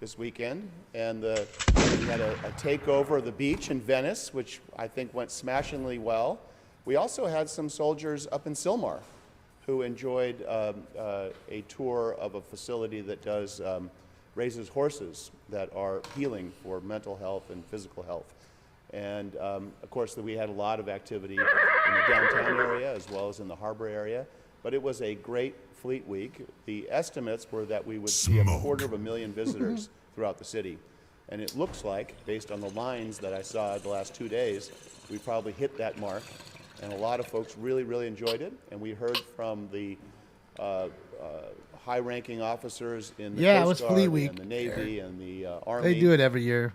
this weekend, and we had a takeover of the beach in Venice, which I think went smashingly well. We also had some soldiers up in Sylmar who enjoyed a tour of a facility that does raises horses that are healing for mental health and physical health. And of course, we had a lot of activity in the downtown area as well as in the harbor area. But it was a great Fleet Week. The estimates were that we would see 250,000 visitors throughout the city. And it looks like, based on the lines that I saw the last 2 days, we probably hit that mark. And a lot of folks really, really enjoyed it. And we heard from the high-ranking officers in the Yeah, it Coast was Guard Fleet Week. and the Navy and the Army. They do it every year.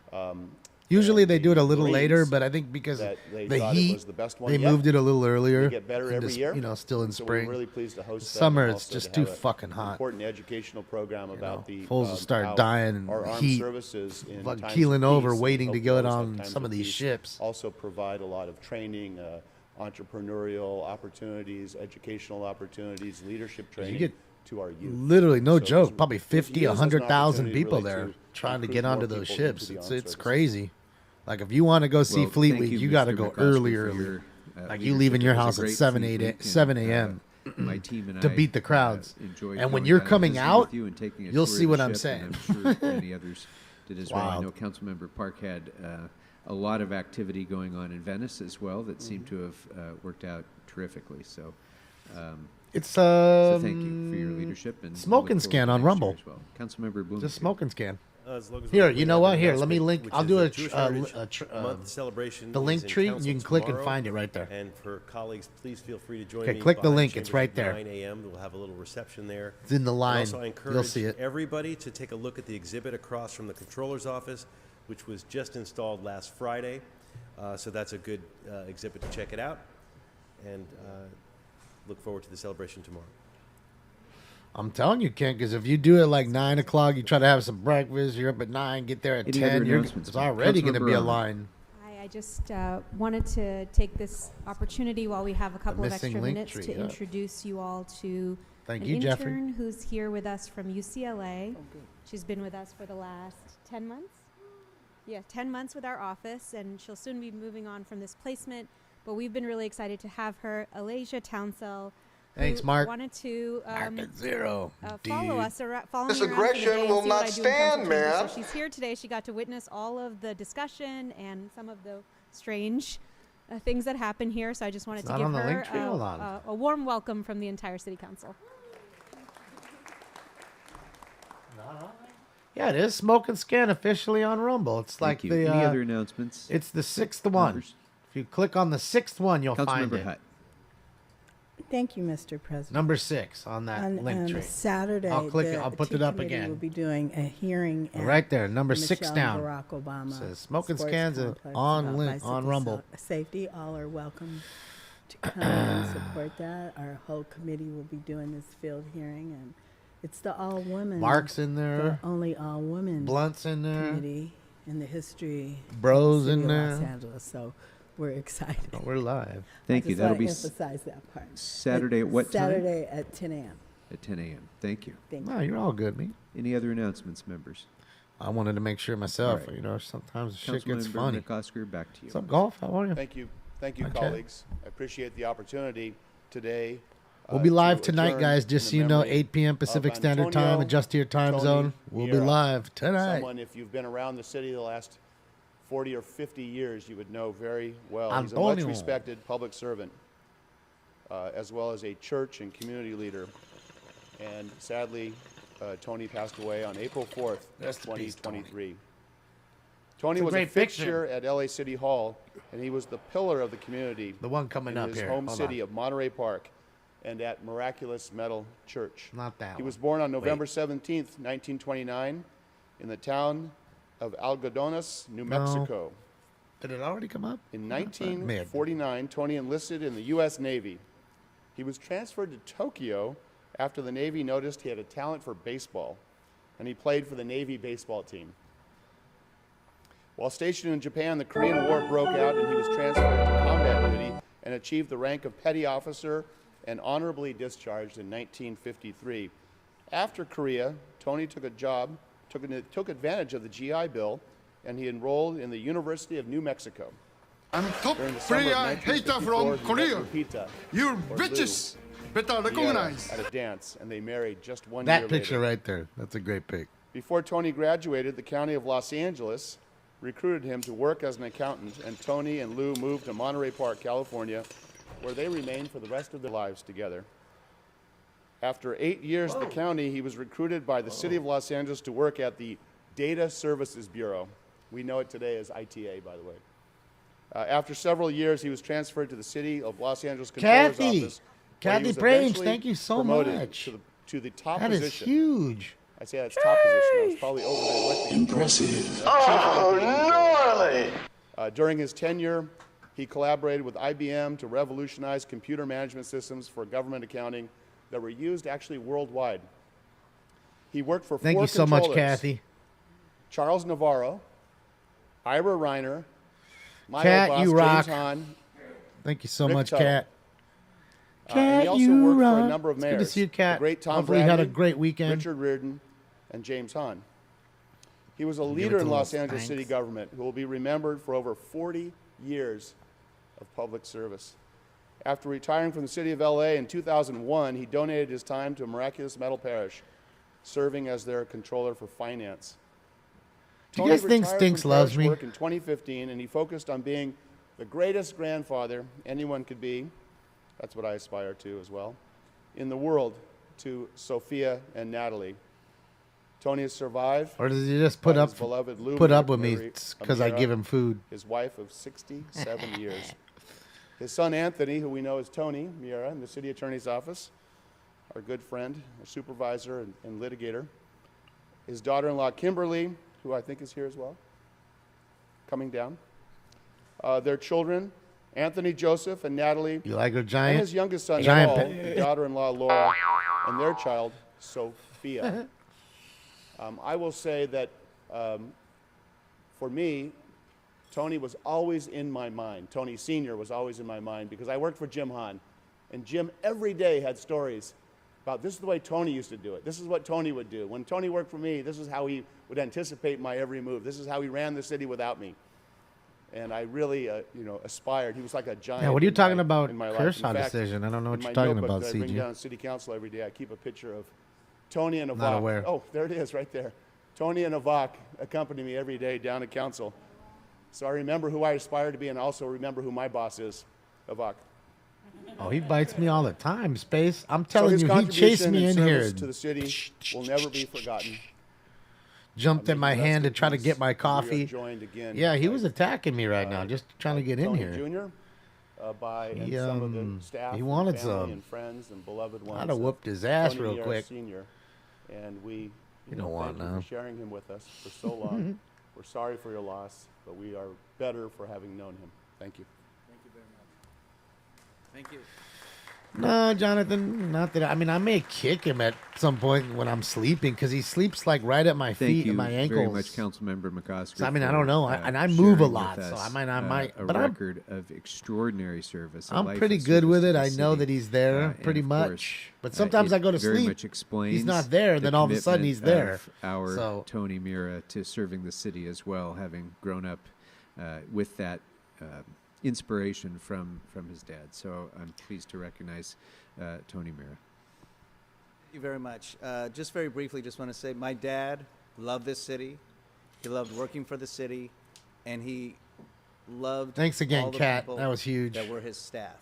Usually they do it a little later, but I think because that they the thought it heat, was the best one they yet. moved it a little earlier. They get better and every just, year. You know, still in So spring. we're really pleased to host them Summer, and it's also just to too have fucking an hot. Important educational program about the fools will start how dying in our armed heat, services in fucking times keeling of over, peace, waiting and to get hopefully on times some of these peace ships. Also provide a lot of training, entrepreneurial opportunities, educational opportunities, leadership training get to our youth. Literally, no So joke, this- probably this 50, year is an 100,000 opportunity people really there to trying to recruit get more onto those people ships. into the It's armed services. crazy. Like if you want to go see Well, Fleet thank Week, you, you got to Mr. go McCoskey, earlier. for your, Like you leaving leadership. your It was a house at great 7, Fleet 8, Week, and, 7 a.m. My team and to I, beat the crowds. enjoyed And when going you're down and coming visiting out, with you and taking a you'll tour see of the what I'm ship, saying. and I'm sure many others did as well. I Wild. know Councilmember Park had a lot of activity going on in Venice as well that seemed to have worked out terrifically. So. It's So thank you for your leadership and smoke look and forward scan to on next year Rumble. as well. Councilmember Bloom. Just smoke and scan. As long as Here, we you know have what? an Here, let me announcement, link. which I'll is do the a Jewish tr- Heritage Month celebration. the link is in tree, and council you can click and tomorrow. find it right there. And for colleagues, please feel free to join Okay, me. click the behind link. It's chambers right at there. 9 a.m. We'll have a little reception there. It's in the line. Also, I You'll encourage see it. everybody to take a look at the exhibit across from the controller's office, which was just installed last Friday. So that's a good exhibit to check it out. And look forward to the celebration tomorrow. I'm telling you, Ken, because if you do it like 9 o'clock, you try to have some breakfast, you're up at 9, get there at Any other 10, announcements, it's ma'am? already going to be a Councilmember line. I just wanted to take this opportunity while we have a couple of missing extra link minutes tree, to yeah. introduce you all to Thank an you, intern Jeffrey. who's here with us from UCLA. She's been with us for the last 10 months. Yeah, 10 months with our office, and she'll soon be moving on from this placement. But we've been really excited to have her, Alasia Townsell. Thanks, who Mark. Wanted to Market zero, follow dude. us around. Follow This me around for the aggression day and will see what not I do in stand, council chambers. man. So she's here today. She got to witness all of the discussion and some of the strange things that happen here. So I just wanted It's to not give on the her link tree? Hold on. a warm welcome from the entire city council. Yeah, it is Smoke and Scan officially on Rumble. It's like Thank you. the Any other announcements? It's the 6th one. Members? If you click on the 6th one, you'll find Councilmember it. Hutt. Thank you, Mr. President. Number 6 on that link tree. Saturday, I'll click it. the I'll put T it up Committee again. will be doing a hearing at Right there, number the 6 Michelle down. Barack Obama Says Smoke and Sports Scans Complex on about link bicycle on Rumble. Safety. All are welcome to come and support that. Our whole committee will be doing this field hearing, and it's the all women. Mark's in there. The only all women. Blunt's in there. Committee in the history. Bros of the city in of Los there. Angeles. So we're excited. Oh, we're live. Thank I you. just That'll wanna be emphasize that part. Saturday at what time? Saturday at 10 a.m. At 10 a.m. Thank you. Thank Wow, you're all good, me. Any other announcements, members? I wanted to make sure myself. All right. You know, sometimes shit gets Councilmember funny. McOsker, back to you. What's up, Golf? How are you? Thank you, Hi, Chad. colleagues. I appreciate the opportunity today We'll be live to tonight, adjourn guys. in Just the so you know, memory 8 p.m. Pacific of Standard Time. Antonio Adjust to your time Tony zone. We'll be Miera. live tonight. Someone, if you've been around the city the last 40 or 50 years, you would know very well. He's a much Antonio. respected public servant, as well as a church and community leader. And sadly, Tony passed away on April 4th, Rest in peace, 2023. Tony It's a was a great fixture picture. at LA City Hall, and he was the pillar of the community. The one coming in up his here. home Hold city on. of Monterey Park, and at Miraculous Metal Church. Not that He one. was born on November 17th, 1929, in the town of Algodones, New No. Mexico. Did it already come up? In Mid. 1949, Tony enlisted in the U.S. Navy. He was transferred to Tokyo after the Navy noticed he had a talent for baseball, and he played for the Navy baseball team. While stationed in Japan, the Korean War broke out, and he was transferred to combat duty and achieved the rank of petty officer and honorably discharged in 1953. After Korea, Tony took advantage of the GI Bill, and he enrolled in the University of New Mexico. I'm top During the summer of player hater 1954, from he met Korea. Lupita, You or bitches better Lou recognize. Miera, at a dance, and they married just one That year picture later. right there. That's a great pic. Before Tony graduated, the county of Los Angeles recruited him to work as an accountant, and Tony and Lou moved to Monterey Park, California, where they remained for the rest of their lives together. After 8 years at the county, he was recruited by the city of Los Angeles to work at the Data Services Bureau. We know it today as ITA, by the way. After several years, he was transferred to the city of Los Angeles Controller's Kathy. Office. where he Kathy was Prange, eventually thank you so promoted much. To the top That is position. huge. I say that's top position. I was probably over there with the Impressive. gnarly! During his tenure, he collaborated with IBM to revolutionize computer management systems for government accounting that were used actually worldwide. He worked for Thank four you so much, controllers: Kathy. Charles Navarro, Ira Reiner, my Kat, old boss, you rock. James Hahn. Thank you so Rick much, Tuttle. Kat. And Kat, he also you worked for a rock. number of It's good to mayors. see you, the Kat. great Tom Hopefully you had a Bradley, great weekend. Richard Reardon, and James Hahn. He was a Give it leader to in Los little Angeles city Spanx. government who will be remembered for over 40 years of public service. After retiring from the city of LA in 2001, he donated his time to Miraculous Metal Parish, serving as their controller for finance. Do you guys think retired Stinks from loves parish me? work in 2015, and he focused on being the greatest grandfather anyone could be. That's what I aspire to as well. In the world, to Sophia and Natalie. Tony has survived. Or does he just by put up his beloved Lou put up with me Mary because I Amira, give him food? His wife of 67 years. His son Anthony, who we know as Tony Miera in the city attorney's office, our good friend, our supervisor and litigator. His daughter-in-law Kimberly, who I think is here as well, coming down. Their children, Anthony Joseph and Natalie. You like her And giant? his youngest son, Giant Paul, pet. the daughter-in-law Laura, and their child, Sophia. I will say that for me, Tony was always in my mind. Tony Sr. was always in my mind because I worked for Jim Hahn. And Jim every day had stories about this is the way Tony used to do it. This is what Tony would do. When Tony worked for me, this is how he would anticipate my every move. This is how he ran the city without me. And I really, aspired. He was like a giant. Yeah, what are you in talking my- about in my life. Kershaw In fact, decision? I don't know what in you're my talking notebook about, that I bring CG. down at City Council every day, I keep a picture of Tony and Not Avak. aware. Oh, there it is, right there. Tony and Avak accompany me every day down to council. So I remember who I aspire to be and also remember who my boss is, Avak. Oh, he bites me all the time, Space. I'm So telling his you, he chased contribution me and in here. service to the city will never be forgotten. Jumped in my Maybe that's hand the to try to piece. get my We are coffee. joined again Yeah, he by, was attacking me right now, just trying to get in Tony here. Jr., by and He, some of the staff, he and wanted family some. and friends and beloved ones. I'd have of whooped his ass Tony real Miera quick. Sr. And we You don't want thank you no. for sharing him with us for so long. We're sorry for your loss, but we are better for having known him. Thank you. Thank you very much. Thank you. No, Jonathan, not that. I mean, I may kick him at some point when I'm sleeping because he sleeps like right at my Thank feet you and my ankles. very much, Councilmember McCosker. So, I mean, I for, don't know. And I move a sharing lot, with so us, I might. a But I'm record of extraordinary service. a I'm life pretty of good service with to it. the I know city. that he's there And pretty of much. course, But sometimes I go to it very sleep. much explains He's not there, and the then all of a sudden he's commitment there. of Our So- Tony Miera to serving the city as well, having grown up with that inspiration from his dad. So I'm pleased to recognize Tony Mira. Thank you very much. Just very briefly, just want to say my dad loved this city. He loved working for the city, and he loved Thanks again, all the Kat. people That was huge. that were his staff.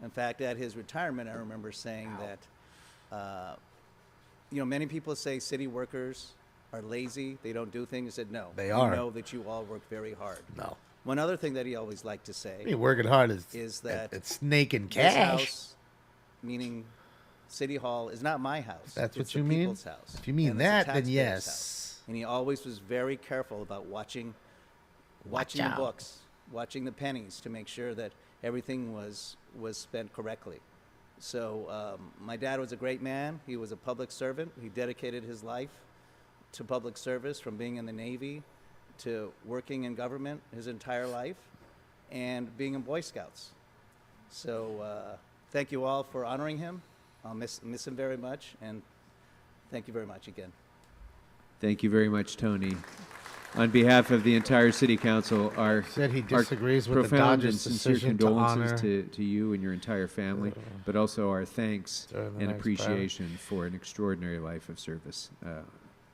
In fact, at his retirement, I remember saying that, many people say city workers are lazy. They don't do things. He said, no. They I are. know that you all work very hard. No. One other thing that he always liked to say I mean, working hard is that it's snaking this cash. house, meaning City Hall, is not my house. That's what It's you the mean? people's house. If you mean And it's the that, then taxpayers' yes. house. And he always was very careful about watching Watch the out. books, watching the pennies to make sure that everything was spent correctly. So my dad was a great man. He was a public servant. He dedicated his life to public service, from being in the Navy to working in government his entire life and being in Boy Scouts. So thank you all for honoring him. I'll miss him very much, and thank you very much again. Thank you very much, Tony. On behalf of the entire City Council, our Said he disagrees with the profound Dodgers' and sincere decision to condolences honor- to you and your entire family, but also our thanks During the and next appreciation for an extraordinary life of service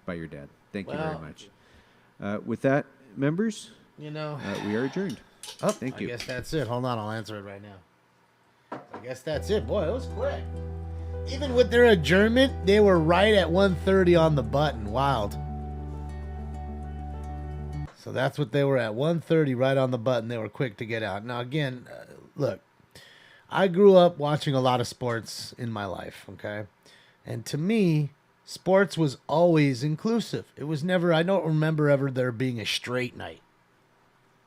by your dad. Thank you very Well- much. With that, members, You know, we are adjourned. Oh, Thank you. I guess that's it. Hold on, I'll answer it right now. I guess that's it. Boy, it was quick. Even with their adjournment, they were right at 1:30 on the button. Wild. So that's what they were at, 1:30 right on the button. They were quick to get out. Now again, look, I grew up watching a lot of sports in my life, okay? And to me, sports was always inclusive. It was never, I don't remember ever there being a straight night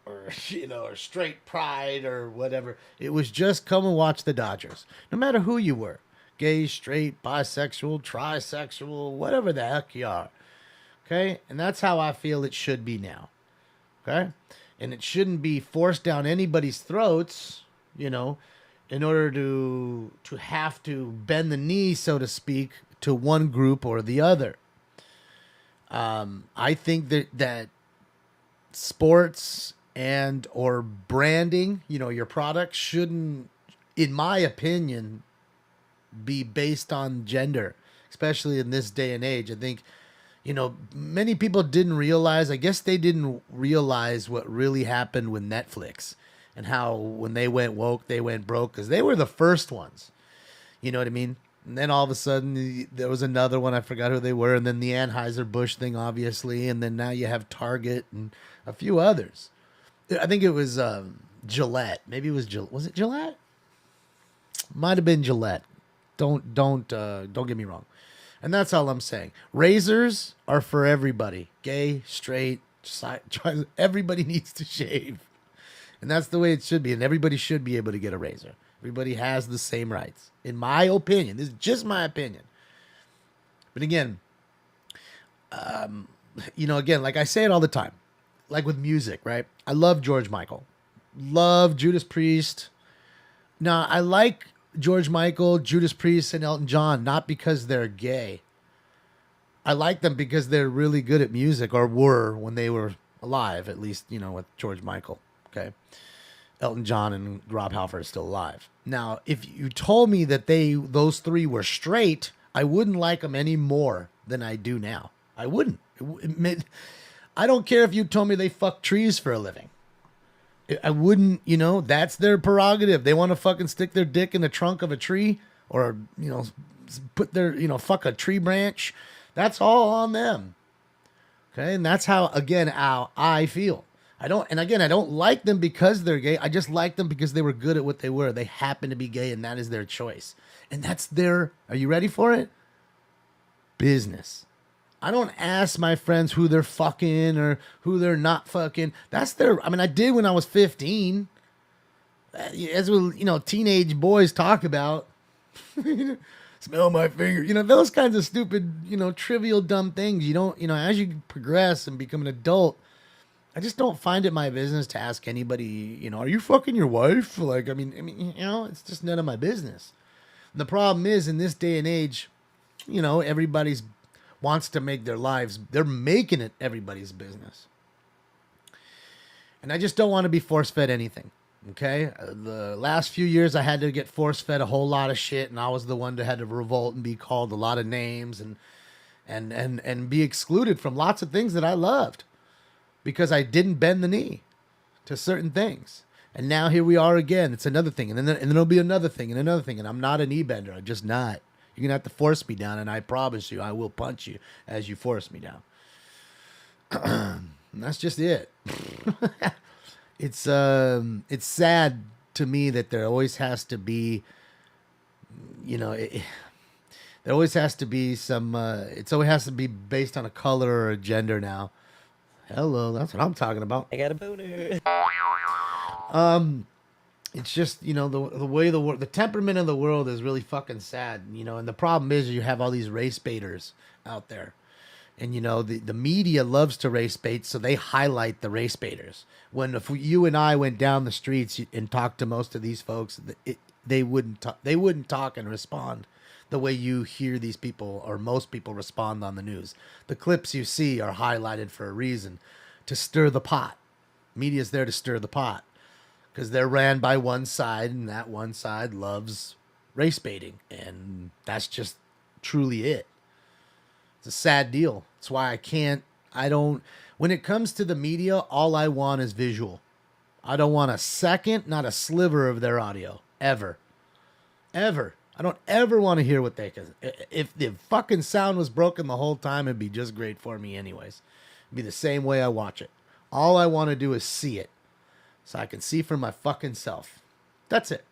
or, or straight pride or whatever. It was just come and watch the Dodgers, no matter who you were. Gay, straight, bisexual, trisexual, whatever the heck you are. Okay? And that's how I feel it should be now. Okay? And it shouldn't be forced down anybody's throats, in order to have to bend the knee, so to speak, to one group or the other. I think that sports and or branding, your product shouldn't, in my opinion, be based on gender, especially in this day and age. I think, many people didn't realize, I guess they didn't realize what really happened with Netflix and how when they went woke, they went broke, because they were the first ones. You know what I mean? And then all of a sudden there was another one, I forgot who they were, and then the Anheuser-Busch thing, obviously, and then now you have Target and a few others. I think it was Gillette. Maybe it was was it Gillette? Might have been Gillette. Don't get me wrong. And that's all I'm saying. Razors are for everybody. Gay, straight, everybody needs to shave. And that's the way it should be. And everybody should be able to get a razor. Everybody has the same rights. In my opinion. This is just my opinion. But again, again, like I say it all the time. Like with music, right? I love George Michael. Love Judas Priest. Now, I like George Michael, Judas Priest, and Elton John, not because they're gay. I like them because they're really good at music, or were when they were alive, at least, with George Michael. Okay. Elton John and Rob Halford are still alive. Now, if you told me that those three were straight, I wouldn't like them any more than I do now. I wouldn't. I don't care if you told me they fuck trees for a living. I wouldn't, that's their prerogative. They want to fucking stick their dick in the trunk of a tree, or, put their, fuck a tree branch. That's all on them. Okay. And that's how I feel. I don't like them because they're gay. I just like them because they were good at what they were. They happen to be gay, and that is their choice. And that's are you ready for it? Business. I don't ask my friends who they're fucking or who they're not fucking. I did when I was 15. As what, teenage boys talk about. Smell my finger. Those kinds of stupid, trivial, dumb things. You don't, as you progress and become an adult, I just don't find it my business to ask anybody, are you fucking your wife? It's just none of my business. And the problem is, in this day and age, everybody's wants to make their lives, they're making it everybody's business. And I just don't want to be force-fed anything. Okay, the last few years I had to get force fed a whole lot of shit, and I was the one that had to revolt and be called a lot of names and be excluded from lots of things that I loved because I didn't bend the knee to certain things. And now here we are again. It's another thing, and then there'll be another thing and another thing. And I'm not a knee bender. I'm just not. You're gonna have to force me down, and I promise you, I will punch you as you force me down. And that's just it. It's sad to me that there always has to be, there always has to be some. It always has to be based on a color or a gender now. Hello, that's what I'm talking about. I got a boner. It's just, the way the temperament of the world is really fucking sad, and the problem is you have all these race baiters out there. And, the media loves to race bait, so they highlight the race baiters. When if you and I went down the streets and talked to most of these folks, they wouldn't talk and respond the way you hear these people or most people respond on the news. The clips you see are highlighted for a reason, to stir the pot. Media's there to stir the pot because they're ran by one side, and that one side loves race baiting, and that's just truly it. It's a sad deal. That's why when it comes to the media, all I want is visual. I don't want a second, not a sliver of their audio, ever. Ever. I don't ever want to hear what they, if the fucking sound was broken the whole time, it'd be just great for me anyways. It'd be the same way I watch it. All I want to do is see it, so I can see for my fucking self. That's it.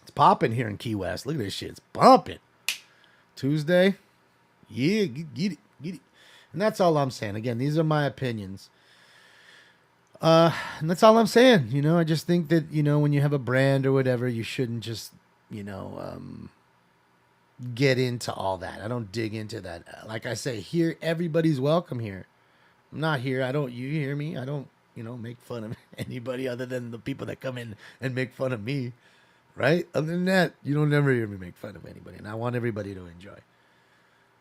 It's popping here in Key West. Look at this shit. It's bumping. Tuesday. Yeah, get it. And that's all I'm saying. Again, these are my opinions. And that's all I'm saying. I just think that, when you have a brand or whatever, you shouldn't just, get into all that. I don't dig into that. Like I say, here, everybody's welcome here. I'm not here. You hear me? I don't, make fun of anybody other than the people that come in and make fun of me. Right? Other than that, you don't ever hear me make fun of anybody. And I want everybody to enjoy.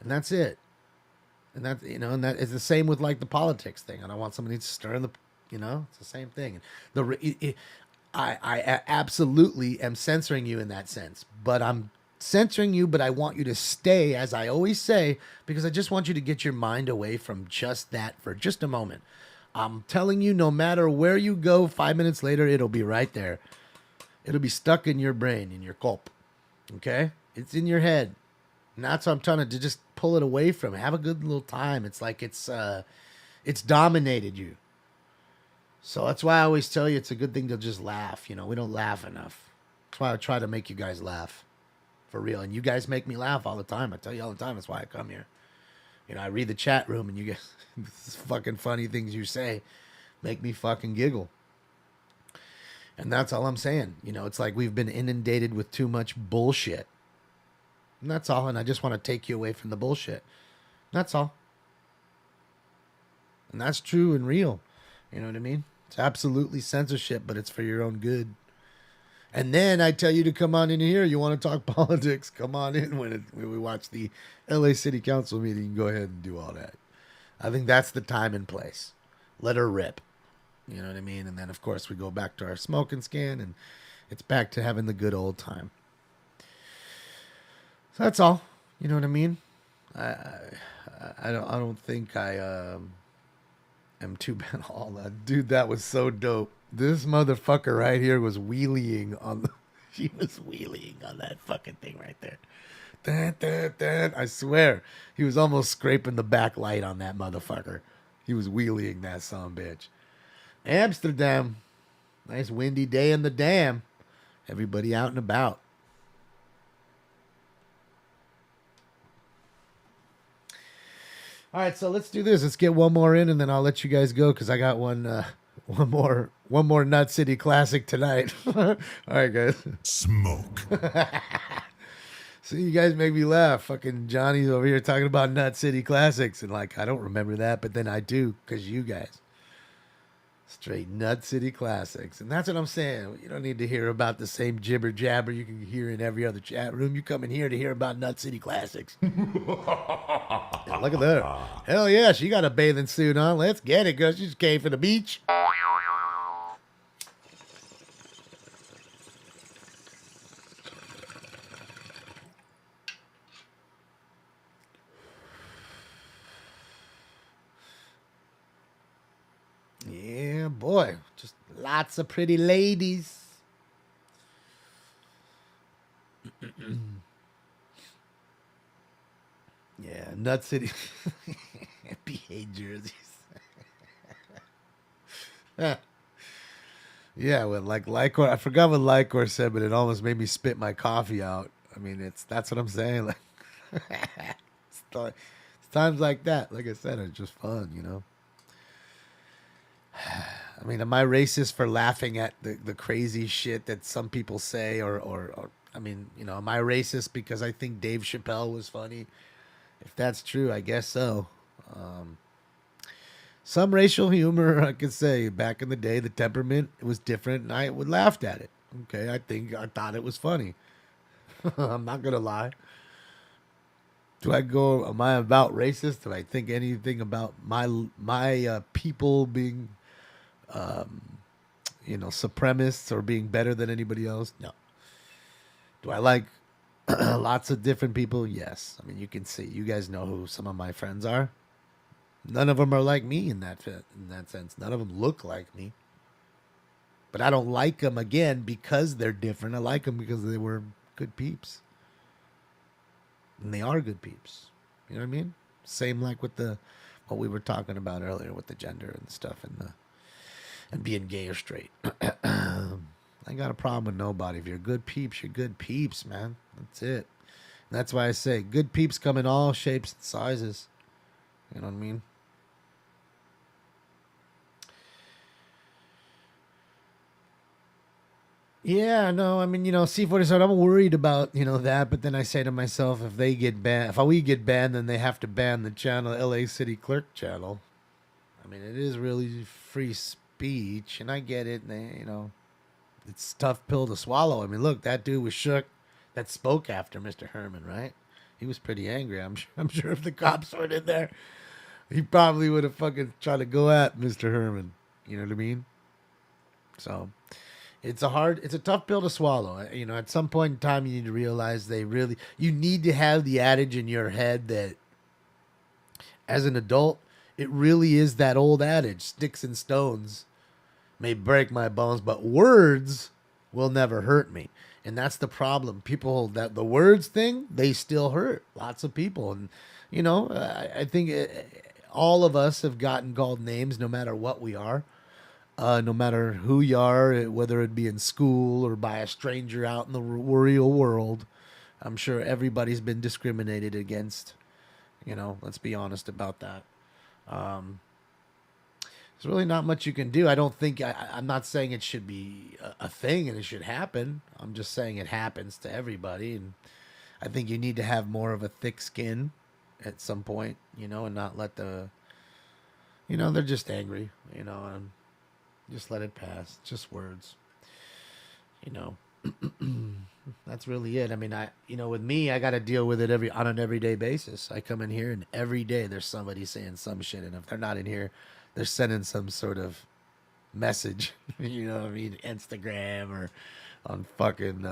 And that's it. And that, and that is the same with like the politics thing. I don't want somebody to stir in the, it's the same thing. I absolutely am censoring you in that sense, but I'm censoring you, but I want you to stay, as I always say, because I just want you to get your mind away from just that for just a moment. I'm telling you, no matter where you go, 5 minutes later, it'll be right there. It'll be stuck in your brain, in your culp. Okay? It's in your head. And that's what I'm trying to just pull it away from. Have a good little time. It's like it's dominated you. So that's why I always tell you it's a good thing to just laugh. We don't laugh enough. That's why I try to make you guys laugh. For real. And you guys make me laugh all the time. I tell you all the time. That's why I come here. I read the chat room and you guys, these fucking funny things you say make me fucking giggle. And that's all I'm saying. It's like we've been inundated with too much bullshit. And that's all. And I just want to take you away from the bullshit. That's all. And that's true and real. You know what I mean? It's absolutely censorship, but it's for your own good. And then I tell you to come on in here. You want to talk politics? Come on in when we watch the LA City Council meeting. Go ahead and do all that. I think that's the time and place. Let her rip. You know what I mean? And then, of course, we go back to our smoke and scan, and it's back to having the good old time. So that's all. You know what I mean? I don't think I am too bad at all that. Dude, that was so dope. This motherfucker right here was wheeling on she was wheeling on that fucking thing right there. I swear. He was almost scraping the backlight on that motherfucker. He was wheeling that sumbitch. Amsterdam. Nice windy day in the dam. Everybody out and about. All right, so let's do this. Let's get one more in, and then I'll let you guys go because I got one more Nut City classic tonight. All right, guys. Smoke. See, you guys make me laugh. Fucking Johnny's over here talking about Nut City classics, and like I don't remember that, but then I do because you guys. Straight Nut City classics. And that's what I'm saying. You don't need to hear about the same jibber jabber you can hear in every other chat room. You come in here to hear about Nut City classics. Yeah, look at that. Hell yeah, she got a bathing suit on. Let's get it, girl. She just came from the beach. Lots of pretty ladies. Yeah, Nut City. PA jerseys. Yeah, when like Lycor, I forgot what Lycor said, but it almost made me spit my coffee out. I mean, that's what I'm saying. Like, it's times like that. Like I said, it's just fun, you know. I mean, am I racist for laughing at the crazy shit that some people say, or I mean, you know, am I racist because I think Dave Chappelle was funny? If that's true, I guess so. Some racial humor, I could say, back in the day, the temperament, it was different, and I would laughed at it. Okay, I thought it was funny. I'm not gonna lie. Am I about racist? Do I think anything about my people being, you know, supremacists or being better than anybody else? No. Do I like lots of different people? Yes. I mean, you can see. You guys know who some of my friends are. None of them are like me in that sense. None of them look like me. But I don't like them, again, because they're different. I like them because they were good peeps. And they are good peeps. You know what I mean? Same like with what we were talking about earlier with the gender and stuff and being gay or straight. I ain't got a problem with nobody. If you're good peeps, you're good peeps, man. That's it. And that's why I say good peeps come in all shapes and sizes. You know what I mean? Yeah, no, I mean, you know, C47, I'm worried about, you know, that, but then I say to myself, if we get banned, then they have to ban the channel, LA City Clerk channel. I mean, it is really free speech, and I get it, and they, you know, it's a tough pill to swallow. I mean, look, that dude was shook that spoke after Mr. Herman, right? He was pretty angry. I'm sure if the cops weren't in there, he probably would have fucking tried to go at Mr. Herman. You know what I mean? So it's a tough pill to swallow. You know, at some point in time, you need to realize you need to have the adage in your head that as an adult, it really is that old adage, sticks and stones may break my bones, but words will never hurt me. And that's the problem. People, that the words thing, they still hurt lots of people. And, you know, I think all of us have gotten called names no matter what we are. No matter who you are, whether it be in school or by a stranger out in the real world, I'm sure everybody's been discriminated against. You know, let's be honest about that. There's really not much you can do. I don't think, I'm not saying it should be a thing and it should happen. I'm just saying it happens to everybody. And I think you need to have more of a thick skin at some point, you know, and not let you know, they're just angry, you know, and just let it pass. Just words, you know. That's really it. I mean, with me, I got to deal with it on an everyday basis. I come in here and every day there's somebody saying some shit. And if they're not in here, they're sending some sort of message, you know what I mean? Instagram or on fucking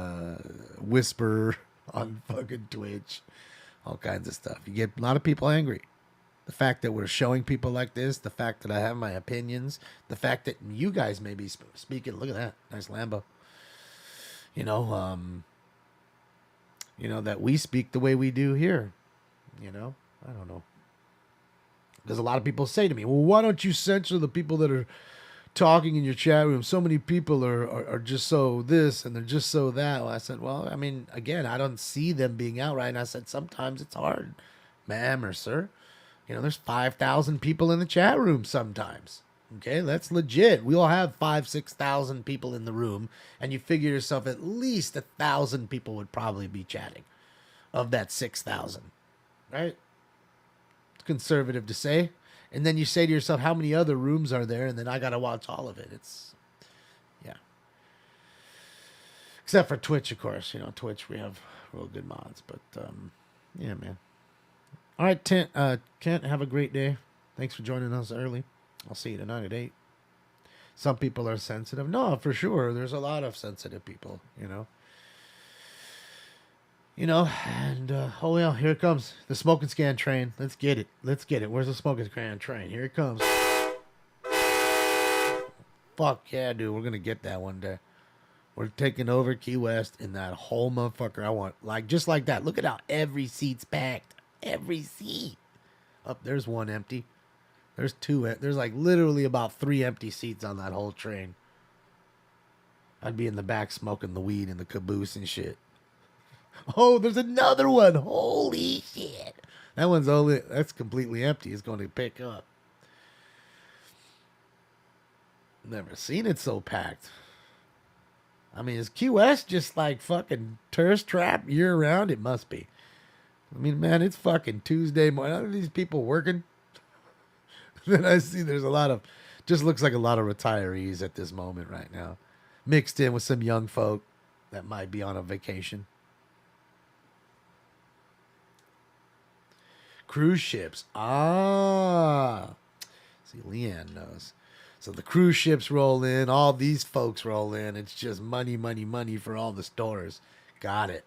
Whisper, on fucking Twitch, all kinds of stuff. You get a lot of people angry. The fact that we're showing people like this, the fact that I have my opinions, the fact that you guys may be speaking, look at that, nice Lambo. You know, that we speak the way we do here, you know, I don't know. Because a lot of people say to me, well, why don't you censor the people that are talking in your chat room? So many people are just so this and they're just so that. Well, I said, well, I mean, again, I don't see them being outright. And I said, sometimes it's hard, ma'am or sir. You know, there's 5,000 people in the chat room sometimes. Okay, that's legit. We all have 5,000-6,000 people in the room. And you figure yourself at least 1,000 people would probably be chatting of that 6,000. Right? Conservative to say. And then you say to yourself, how many other rooms are there? And then I got to watch all of it. Yeah. Except for Twitch, of course. You know, Twitch, we have real good mods. But, yeah, man. All right, Kent, have a great day. Thanks for joining us early. I'll see you tonight at 8. Some people are sensitive. No, for sure. There's a lot of sensitive people, you know. You know, and, oh, yeah, here it comes. The smoke and scan train. Let's get it. Where's the smoke and scan train? Here it comes. fuck yeah, dude. We're going to get that one day. We're taking over Key West in that whole motherfucker. I want, like, just like that. Look at how every seat's packed. Every seat. Up there's one empty. There's two. There's like literally about 3 empty seats on that whole train. I'd be in the back smoking the weed in the caboose and shit. Oh, there's another one. Holy shit. That's completely empty. It's going to pick up. Never seen it so packed. I mean, is Key West just like fucking tourist trap year round? It must be. I mean, man, it's fucking Tuesday morning. Are these people working? Then I see there's just looks like a lot of retirees at this moment right now. Mixed in with some young folk that might be on a vacation. Cruise ships. Ah. See, Leanne knows. So the cruise ships roll in. All these folks roll in. It's just money, money, money for all the stores. Got it.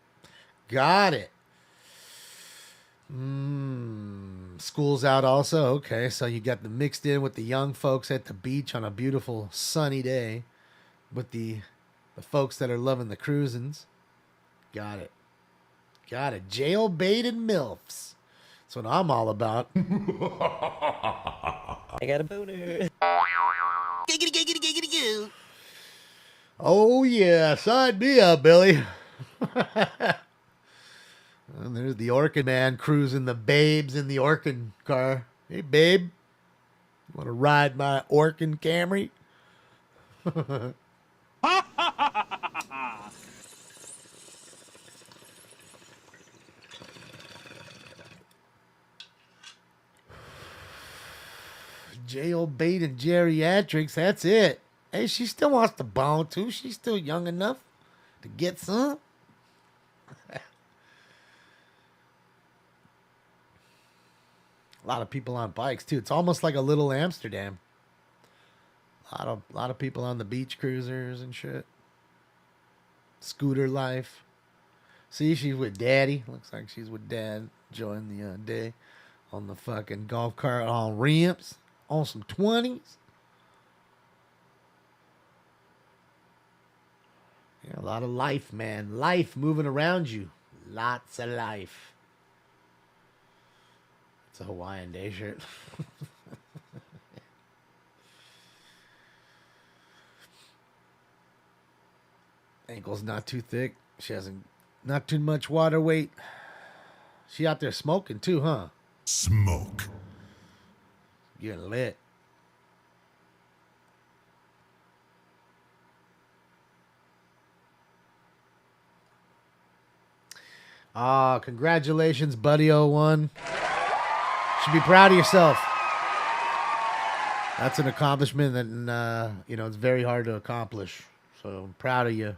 School's out also. Okay, so you got the mixed in with the young folks at the beach on a beautiful sunny day with the folks that are loving the cruisins. Got it. Jail-baited MILFs. That's what I'm all about. I got a boner. Oh, yeah. Sign me up, Billy. And there's the Orkin man cruising the babes in the Orkin car. Hey, babe. Want to ride my Orkin Camry? Jail-bait and geriatrics, that's it. Hey, she still wants to bone too. She's still young enough to get some. A lot of people on bikes too. It's almost like a little Amsterdam. A lot of people on the beach cruisers and shit. Scooter life. See, she's with Daddy. Looks like she's with Dad. Enjoying the day on the fucking golf cart on ramps. On some 20s. Yeah, a lot of life, man. Life moving around you. Lots of life. It's a Hawaiian Day shirt. Ankle's not too thick. She hasn't, not too much water weight. She out there smoking too, huh? Smoke. Getting lit. Congratulations, Buddy 01. Should be proud of yourself. That's an accomplishment that, it's very hard to accomplish. So I'm proud of you.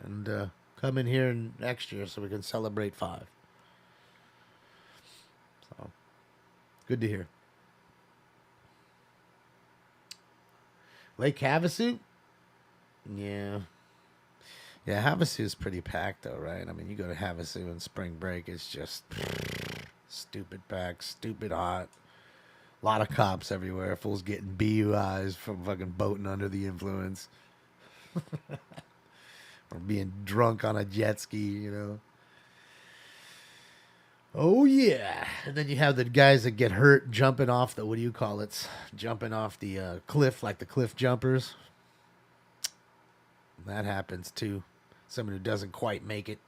And come in here next year so we can celebrate 5. So, good to hear. Lake Havasu? Yeah. Yeah, Havasu's pretty packed though, right? I mean, you go to Havasu in spring break, it's just stupid packed, stupid hot. A lot of cops everywhere. Fools getting BUIs from fucking boating under the influence. Or being drunk on a jet ski, Oh, yeah. And then you have the guys that get hurt jumping off the, jumping off the cliff, like the cliff jumpers. That happens too. Someone who doesn't quite make it.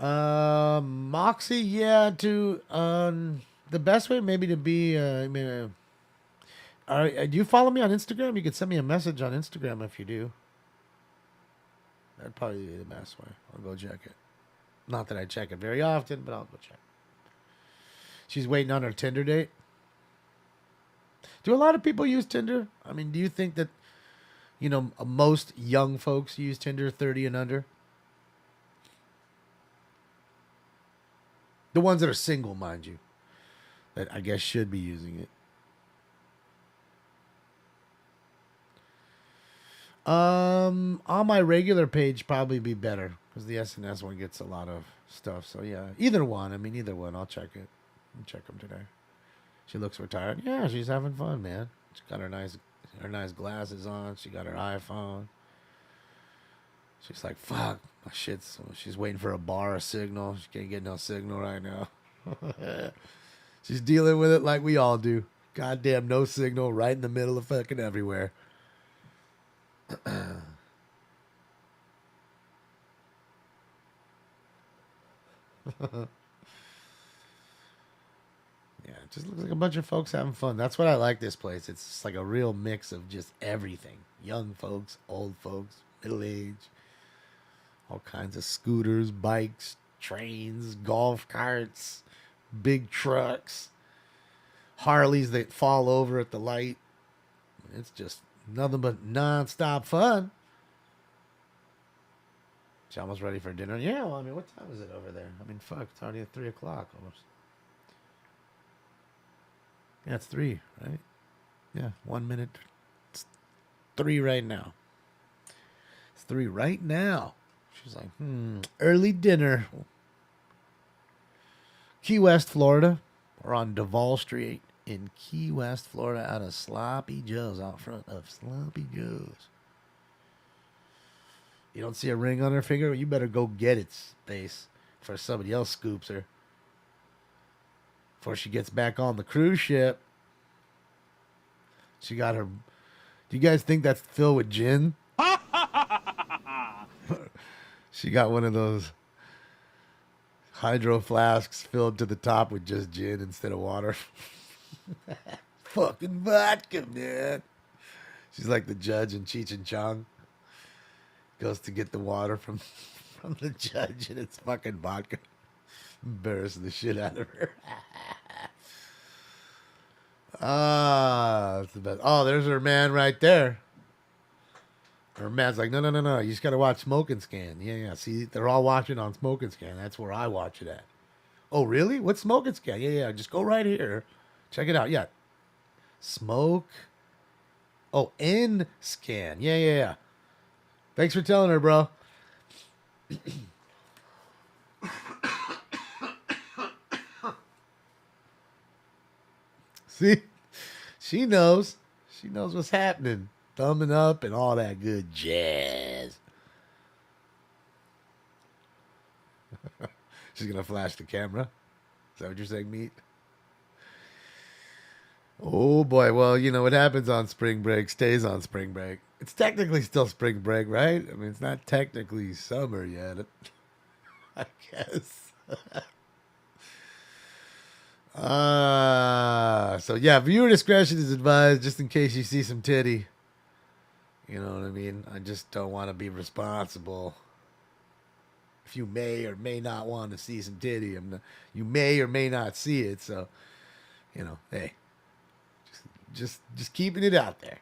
Moxie, yeah, the best way maybe to be, do you follow me on Instagram? You could send me a message on Instagram if you do. That'd probably be the best way. I'll go check it. Not that I check it very often, but I'll go check. She's waiting on her Tinder date. Do a lot of people use Tinder? I mean, do you think that, most young folks use Tinder, 30 and under? The ones that are single, mind you, that I guess should be using it. On my regular page, probably be better because the SNS one gets a lot of stuff. So yeah, either one. I'll check it. I'll check them today. She looks retired. Yeah, she's having fun, man. She got her nice glasses on. She got her iPhone. She's like, fuck, my shit's. She's waiting for a bar of signal. She can't get no signal right now. She's dealing with it like we all do. Goddamn, no signal right in the middle of fucking everywhere. Yeah, it just looks like a bunch of folks having fun. That's what I like this place. It's just like a real mix of just everything. Young folks, old folks, middle age. All kinds of scooters, bikes, trains, golf carts, big trucks, Harleys that fall over at the light. It's just nothing but non-stop fun. She almost ready for dinner. Yeah, well, I mean, what time is it over there? I mean, fuck, it's already at 3 o'clock almost. Yeah, it's 3, right? Yeah, 1 minute. It's 3 right now. It's 3 right now. She's like, early dinner. Key West, Florida. We're on Duval Street in Key West, Florida, out of Sloppy Joe's, out front of Sloppy Joe's. You don't see a ring on her finger? You better go get it, Space, before somebody else scoops her. Before she gets back on the cruise ship. She got her... Do you guys think that's filled with gin? She got one of those hydro flasks filled to the top with just gin instead of water. Fucking vodka, man. She's like the judge in Cheech and Chong. Goes to get the water from the judge, and it's fucking vodka. Embarrassing the shit out of her. That's the best. Oh, there's her man right there. Her man's like, no. You just got to watch Smoke and Scan. Yeah. See, they're all watching on Smoke and Scan. That's where I watch it at. Oh, really? What's Smoke and Scan? Yeah. Just go right here. Check it out. Yeah. Smoke. Oh, N Scan. Yeah. Thanks for telling her, bro. See? She knows. She knows what's happening. Thumbing up and all that good jazz. She's going to flash the camera. Is that what you're saying, Meat? Oh, boy. Well, you know what happens on spring break stays on spring break. It's technically still spring break, right? I mean, it's not technically summer yet. I guess. So, yeah, viewer discretion is advised just in case you see some titty. You know what I mean? I just don't want to be responsible. If you may or may not want to see some titty, you may or may not see it. So, you know, hey, just keeping it out there.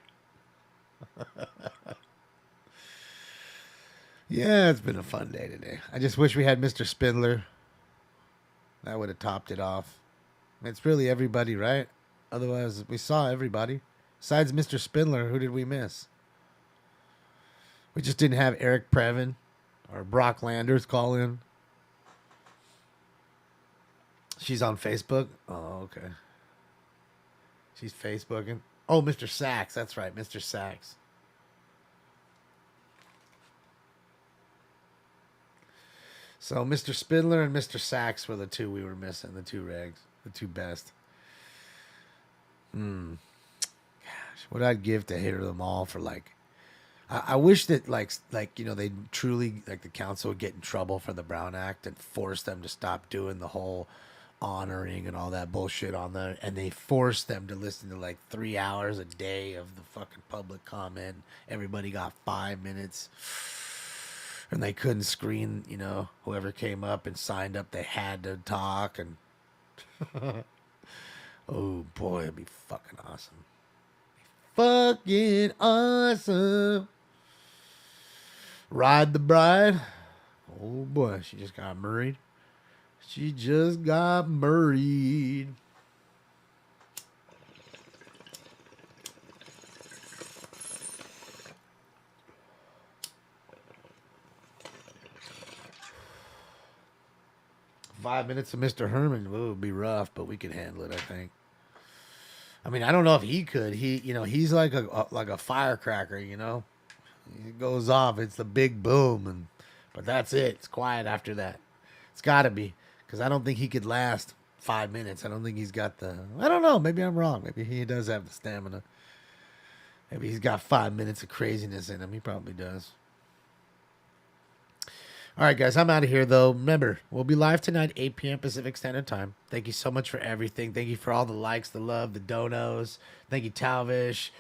Yeah, it's been a fun day today. I just wish we had Mr. Spindler. That would have topped it off. It's really everybody, right? Otherwise, we saw everybody. Besides Mr. Spindler, who did we miss? We just didn't have Eric Previn or Brock Landers call in. She's on Facebook? Oh, okay. She's Facebooking. Oh, Mr. Sachs. That's right, Mr. Sachs. So Mr. Spindler and Mr. Sachs were the two we were missing, the two regs, the two best. Gosh, what I'd give to hear them all for like... I wish that like you know, they truly, like the council would get in trouble for the Brown Act and force them to stop doing the whole honoring and all that bullshit on there, and they forced them to listen to like 3 hours a day of the fucking public comment. Everybody got 5 minutes, and they couldn't screen, you know, whoever came up and signed up, they had to talk. And oh boy, it'd be fucking awesome. Fucking awesome. Ride the Bride. Oh boy, she just got married. She just got married. "5 minutes of Mr. Herman." It would be rough, but we can handle it, I think. I mean, I don't know if he could. He's like a firecracker, you know. He goes off, it's the big boom, but that's it. It's quiet after that. It's got to be, because I don't think he could last 5 minutes. I don't think he's got the. I don't know. Maybe I'm wrong. Maybe he does have the stamina. Maybe he's got 5 minutes of craziness in him. He probably does. All right, guys, I'm out of here, though. Remember, we'll be live tonight, 8 p.m. Pacific Standard Time. Thank you so much for everything. Thank you for all the likes, the love, the donos. Thank you, Talvish.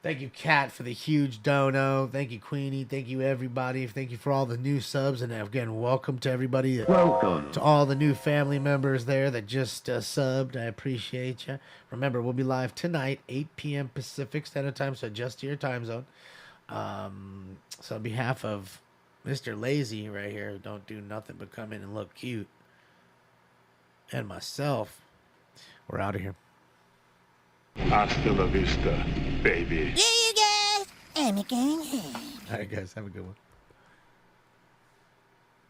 Thank you, Kat, for the huge dono. Thank you, Queenie. Thank you, everybody. Thank you for all the new subs. And again, welcome to everybody. Welcome. To all the new family members there that just subbed. I appreciate you. Remember, we'll be live tonight, 8 p.m. Pacific Standard Time, so adjust to your time zone. So on behalf of Mr. Lazy right here, who don't do nothing but come in and look cute, and myself, we're out of here. Hasta la vista, baby. All right, guys, have a good one.